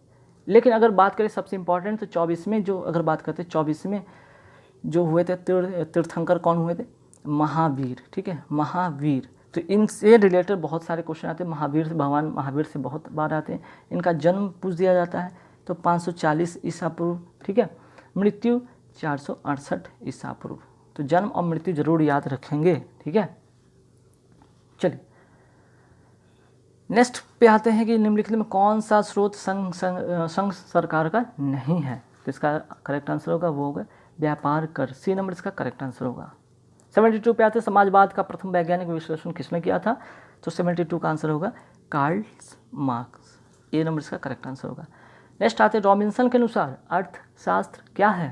लेकिन अगर बात करें सबसे इम्पॉर्टेंट तो 24वें जो अगर बात करते हैं 24वें जो हुए थे तीर्थंकर कौन हुए थे? महावीर। ठीक है, महावीर। तो इनसे रिलेटेड बहुत सारे क्वेश्चन आते हैं। महावीर से, भगवान महावीर से बहुत बार आते हैं। इनका जन्म पूछ दिया जाता है तो 540 ईसा पूर्व। ठीक है, मृत्यु 468 ईसा पूर्व। तो जन्म और मृत्यु जरूर याद रखेंगे। ठीक है, चलिए नेक्स्ट पे आते हैं कि निम्नलिखित में कौन सा स्रोत संघ सरकार का नहीं है? तो इसका करेक्ट आंसर होगा वो होगा व्यापार कर, सी नंबर इसका करेक्ट आंसर होगा। 72 पे आते हैं, समाजवाद का प्रथम वैज्ञानिक विश्लेषण किसने किया था? तो 72 का आंसर होगा कार्ल मार्क्स, ए नंबर इसका करेक्ट आंसर होगा। नेक्स्ट आते हैं, रॉबिन्सन के अनुसार अर्थशास्त्र क्या है?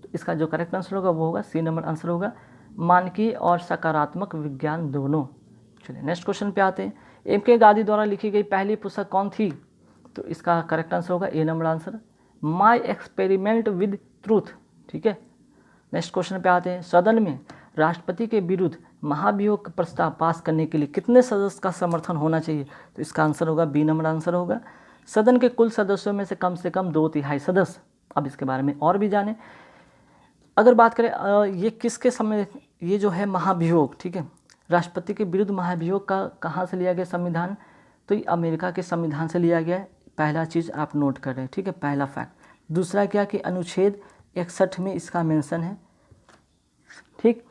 तो इसका जो करेक्ट आंसर होगा वो होगा सी नंबर आंसर होगा मानकीय और सकारात्मक विज्ञान दोनों। चलिए नेक्स्ट क्वेश्चन पे आते हैं, एम.के. गांधी द्वारा लिखी गई पहली पुस्तक कौन थी? तो इसका करेक्ट आंसर होगा A number answer my experiment with truth. ठीक है, नेक्स्ट क्वेश्चन पे आते हैं, सदन में राष्ट्रपति के विरुद्ध महाभियोग प्रस्ताव पास करने के लिए कितने सदस्य का समर्थन होना चाहिए? तो इसका आंसर होगा बी नंबर आंसर होगा सदन के कुल सदस्यों में से कम 2/3 सदस्य। अब इसके बारे में और भी जाने, अगर बात करें ये किसके समय ये जो है महाभियोग, ठीक है, राष्ट्रपति के विरुद्ध महाभियोग का कहाँ से लिया गया संविधान? तो ये अमेरिका के संविधान से लिया गया है। पहला चीज़ आप नोट कर रहे हैं। ठीक है, पहला फैक्ट। दूसरा क्या कि अनुच्छेद 61 में इसका मेंशन है। ठीक,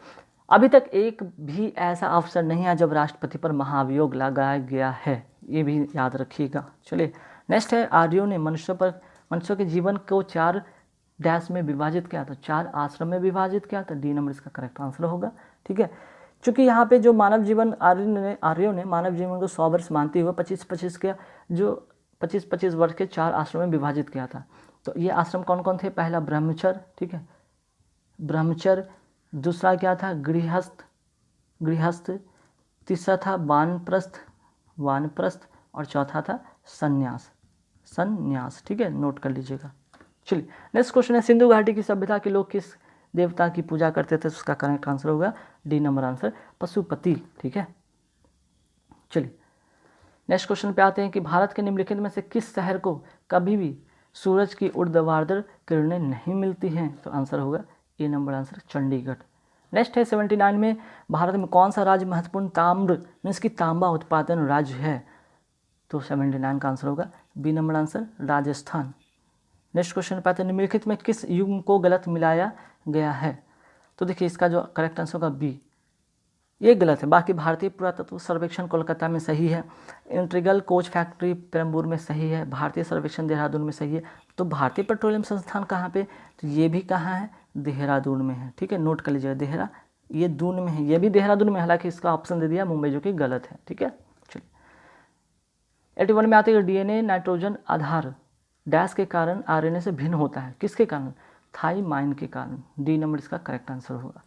अभी तक एक भी ऐसा अवसर नहीं है जब राष्ट्रपति पर महाभियोग लगाया गया है, ये भी याद रखिएगा। चलिए नेक्स्ट है, आर्यों ने मनुष्य के जीवन को 4 डैश में विभाजित किया था, 4 आश्रम में विभाजित किया था, डी नंबर इसका करेक्ट आंसर होगा। ठीक है, चूँकि यहाँ पे जो मानव जीवन आर्यों ने मानव जीवन को 100 वर्ष मानते हुए 25-25 के जो 25-25 वर्ष के 4 आश्रम में विभाजित किया था। तो ये आश्रम कौन कौन थे? पहला ब्रह्मचर्य, ठीक है, ब्रह्मचर्य, दूसरा क्या था? गृहस्थ, तीसरा था वानप्रस्थ, और चौथा था संन्यास, ठीक है, नोट कर लीजिएगा। चलिए नेक्स्ट क्वेश्चन है, सिंधु घाटी की सभ्यता के लोग किस देवता की पूजा करते थे? उसका करेक्ट आंसर होगा डी नंबर आंसर, पशुपति, ठीक है। चलिए नेक्स्ट क्वेश्चन पे आते हैं कि भारत के निम्नलिखित में से किस शहर को कभी भी सूरज की ऊर्ध्वाधर किरणें नहीं मिलती हैं? तो आंसर होगा A number answer, Chandigarh. Next है 79 में भारत में कौन सा राज्य महत्वपूर्ण ताम्र मीन्स की तांबा उत्पादन राज्य है? तो 79 का आंसर होगा B number answer, Rajasthan. Next question पे आते हैं, निम्नलिखित में किस युग को गलत मिलाया गया है? तो देखिए इसका जो करेक्ट आंसर होगा बी, ये गलत है। बाकी भारतीय पुरातत्व सर्वेक्षण कोलकाता में सही है, इंटीग्रल कोच फैक्ट्री पेरम्बूर में सही है, भारतीय सर्वेक्षण देहरादून में सही है। तो भारतीय पेट्रोलियम संस्थान कहाँ पे? तो ये भी कहाँ है? देहरादून में है, ठीक है, नोट कर लीजिएगा, ये दून में है, ये भी देहरादून में, हालांकि इसका ऑप्शन दे दिया मुंबई जो कि गलत है, ठीक है। चलिए 81 में आते हैं, डीएनए नाइट्रोजन आधार डैश के कारण आरएनए से भिन्न होता है, किसके कारण? थाइमाइन के कारण, डी नंबर इसका करेक्ट आंसर होगा।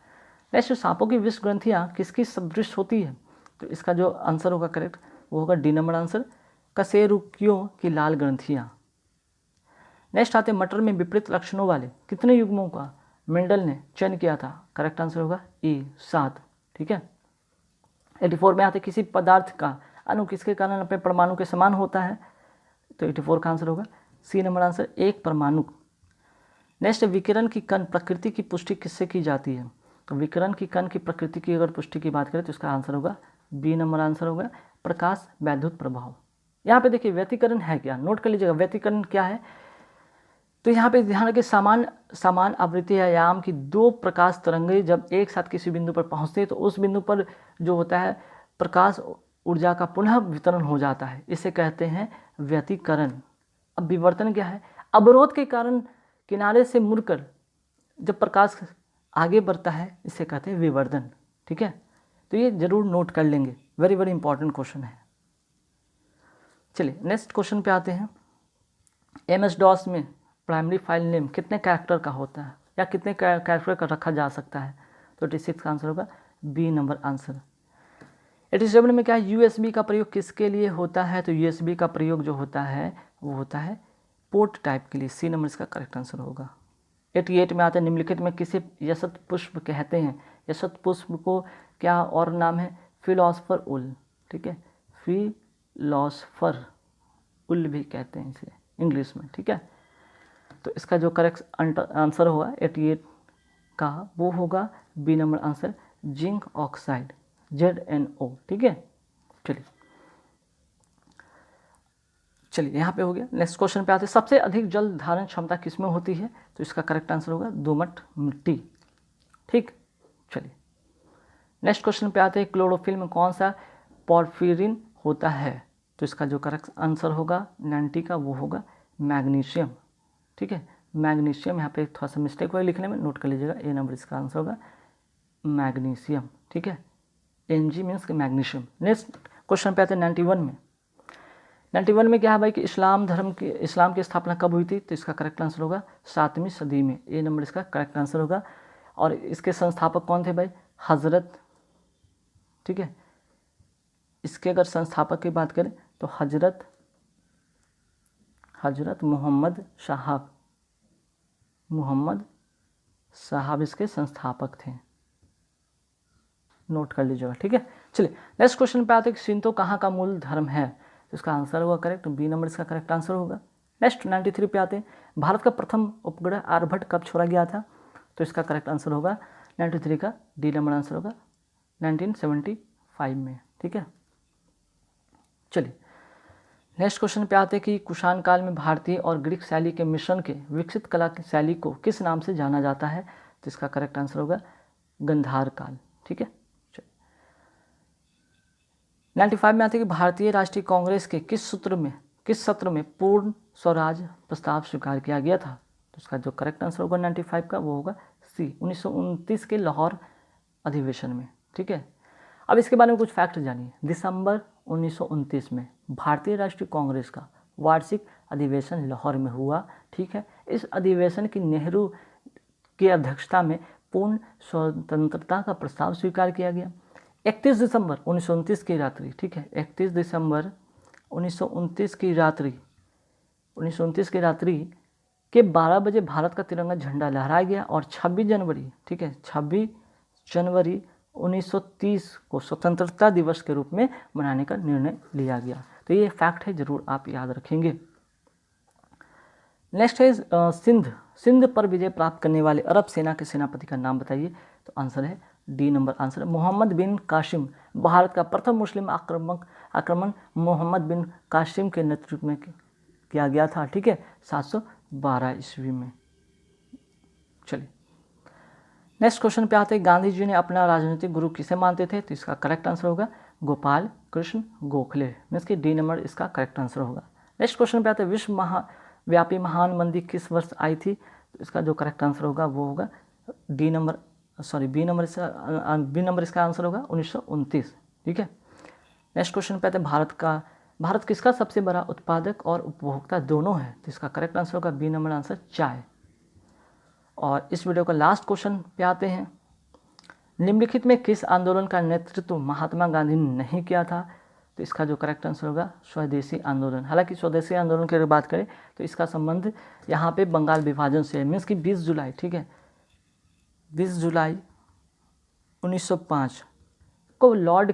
नेक्स्ट, सांपों की विष ग्रंथियाँ किसकी सदृश होती है? तो इसका जो आंसर होगा करेक्ट वो होगा डी नंबर आंसर, कशेरुकियों की लाल ग्रंथियाँ। नेक्स्ट आते हैं, मटर में विपरीत लक्षणों वाले कितने युग्मों का मेंडल ने चयन किया था? करेक्ट आंसर होगा ए 7, ठीक है। 84 में आते, किसी पदार्थ का अणु किसके कारण अपने परमाणु के समान होता है? तो 84 का आंसर होगा सी नंबर आंसर, एक परमाणु। नेक्स्ट, विकिरण की कण प्रकृति की पुष्टि किससे की जाती है? तो विकिरण की कण की प्रकृति की अगर पुष्टि की बात करें तो इसका आंसर होगा बी नंबर आंसर होगा, प्रकाश वैद्युत प्रभाव। यहाँ पे देखिए व्यतिकरण है क्या, नोट कर लीजिएगा व्यतिकरण क्या है। तो यहाँ पे ध्यान रखिए, समान आवृत्ति आयाम की दो प्रकाश तरंगें जब एक साथ किसी बिंदु पर पहुँचते हैं तो उस बिंदु पर जो होता है प्रकाश ऊर्जा का पुनः वितरण हो जाता है, इसे कहते हैं व्यतिकरण। अब विवर्तन क्या है? अवरोध के कारण किनारे से मुड़कर जब प्रकाश आगे बढ़ता है, इसे कहते हैं विवर्धन, ठीक है। तो ये जरूर नोट कर लेंगे, वेरी वेरी इंपॉर्टेंट क्वेश्चन है। चलिए नेक्स्ट क्वेश्चन पे आते हैं, MS DOS में प्राइमरी फाइल नेम कितने कैरेक्टर का होता है या कितने कैरेक्टर का रखा जा सकता है? तो 86 का आंसर होगा बी नंबर आंसर। 87 में क्या है, USB का प्रयोग किसके लिए होता है? तो USB का प्रयोग जो होता है वो होता है पोर्ट टाइप के लिए, सी नंबर इसका करेक्ट आंसर होगा। 88 में आते हैं, निम्नलिखित में किसे यशत पुष्प कहते हैं? यशत पुष्प को क्या और नाम है? फिलोसफर उल, ठीक है, फिलोसफर उल भी कहते हैं इसे इंग्लिश में, ठीक है। तो इसका जो करेक्ट आंसर होगा 88 का वो होगा B number answer, zinc oxide, ZNO, ठीक है। चलिए यहाँ पे हो गया। नेक्स्ट क्वेश्चन पे आते हैं, सबसे अधिक जल धारण क्षमता किसमें होती है? तो इसका करेक्ट आंसर होगा दोमट मिट्टी, ठीक। चलिए नेक्स्ट क्वेश्चन पे आते हैं, क्लोरोफिल में कौन सा पॉर्फिरिन होता है? तो इसका जो करेक्ट आंसर होगा 90 का वो होगा मैग्नीशियम, ठीक है। मैग्नीशियम, यहाँ पे थोड़ा सा मिस्टेक हुआ लिखने में, नोट कर लीजिएगा, ए नंबर इसका आंसर होगा मैग्नीशियम, ठीक है। Mg means magnesium. Next question पे आते हैं 91 में क्या है भाई कि इस्लाम की स्थापना कब हुई थी? तो इसका करेक्ट आंसर होगा 7वीं सदी में, ए नंबर इसका करेक्ट आंसर होगा। और इसके संस्थापक कौन थे भाई? हजरत, ठीक है। इसके अगर संस्थापक की बात करें तो हजरत मोहम्मद साहब इसके संस्थापक थे, नोट कर लीजिएगा, ठीक है। चलिए नेक्स्ट क्वेश्चन पे आते हैं, शिंतो कहाँ का मूल धर्म है? तो इसका आंसर होगा करेक्ट, बी नंबर इसका करेक्ट आंसर होगा। नेक्स्ट 93 पे आते हैं, भारत का प्रथम उपग्रह आर्यभट्ट कब छोड़ा गया था? तो इसका करेक्ट आंसर होगा 93 का डी नंबर आंसर होगा 1975 में, ठीक है। चलिए नेक्स्ट क्वेश्चन पे आते हैं कि कुषाण काल में भारतीय और ग्रीक शैली के मिश्रण के विकसित कला की शैली को किस नाम से जाना जाता है? तो इसका करेक्ट आंसर होगा गंधार काल, ठीक है। 95 में आते हैं कि भारतीय राष्ट्रीय कांग्रेस के किस सत्र में पूर्ण स्वराज प्रस्ताव स्वीकार किया गया था? तो इसका जो करेक्ट आंसर होगा 95 का वो होगा सी, 1929 के लाहौर अधिवेशन में, ठीक है। अब इसके बारे में कुछ फैक्ट जानिए। दिसंबर 1929 में भारतीय राष्ट्रीय कांग्रेस का वार्षिक अधिवेशन लाहौर में हुआ। ठीक है, इस अधिवेशन की नेहरू की अध्यक्षता में पूर्ण स्वतंत्रता का प्रस्ताव स्वीकार किया गया। 31 दिसंबर 1929 की रात्रि, ठीक है, 31 दिसंबर 1929 की रात्रि के 12 बजे भारत का तिरंगा झंडा लहराया गया और 26 जनवरी, ठीक है, 26 जनवरी 1930 को स्वतंत्रता दिवस के रूप में मनाने का निर्णय लिया गया। तो ये फैक्ट है, जरूर आप याद रखेंगे। नेक्स्ट है सिंध पर विजय प्राप्त करने वाले अरब सेना के सेनापति का नाम बताइए। तो आंसर है डी नंबर आंसर है मोहम्मद बिन कासिम। भारत का प्रथम मुस्लिम आक्रमण मोहम्मद बिन कासिम के नेतृत्व में किया गया था। ठीक है, 712 ईस्वी में। चलिए नेक्स्ट क्वेश्चन पे आते हैं। गांधी जी ने अपना राजनीतिक गुरु किसे मानते थे? तो इसका करेक्ट आंसर होगा गोपाल कृष्ण गोखले, मीन्स कि डी नंबर इसका करेक्ट आंसर होगा। नेक्स्ट क्वेश्चन पे आते हैं विश्व व्यापी महान मंदी किस वर्ष आई थी? तो इसका जो करेक्ट आंसर होगा वो होगा बी नंबर इसका आंसर होगा 1929। ठीक है, नेक्स्ट क्वेश्चन पे आते हैं भारत किसका सबसे बड़ा उत्पादक और उपभोक्ता दोनों है? तो इसका करेक्ट आंसर होगा बी नंबर आंसर चाय। और इस वीडियो का लास्ट क्वेश्चन पे आते हैं। निम्नलिखित में किस आंदोलन का नेतृत्व महात्मा गांधी ने नहीं किया था? तो इसका जो करेक्ट आंसर होगा स्वदेशी आंदोलन। हालांकि स्वदेशी आंदोलन की अगर बात करें तो इसका संबंध यहाँ पे बंगाल विभाजन से है, मीन्स कि 20 जुलाई, ठीक है, 20 जुलाई 1905 को लॉर्ड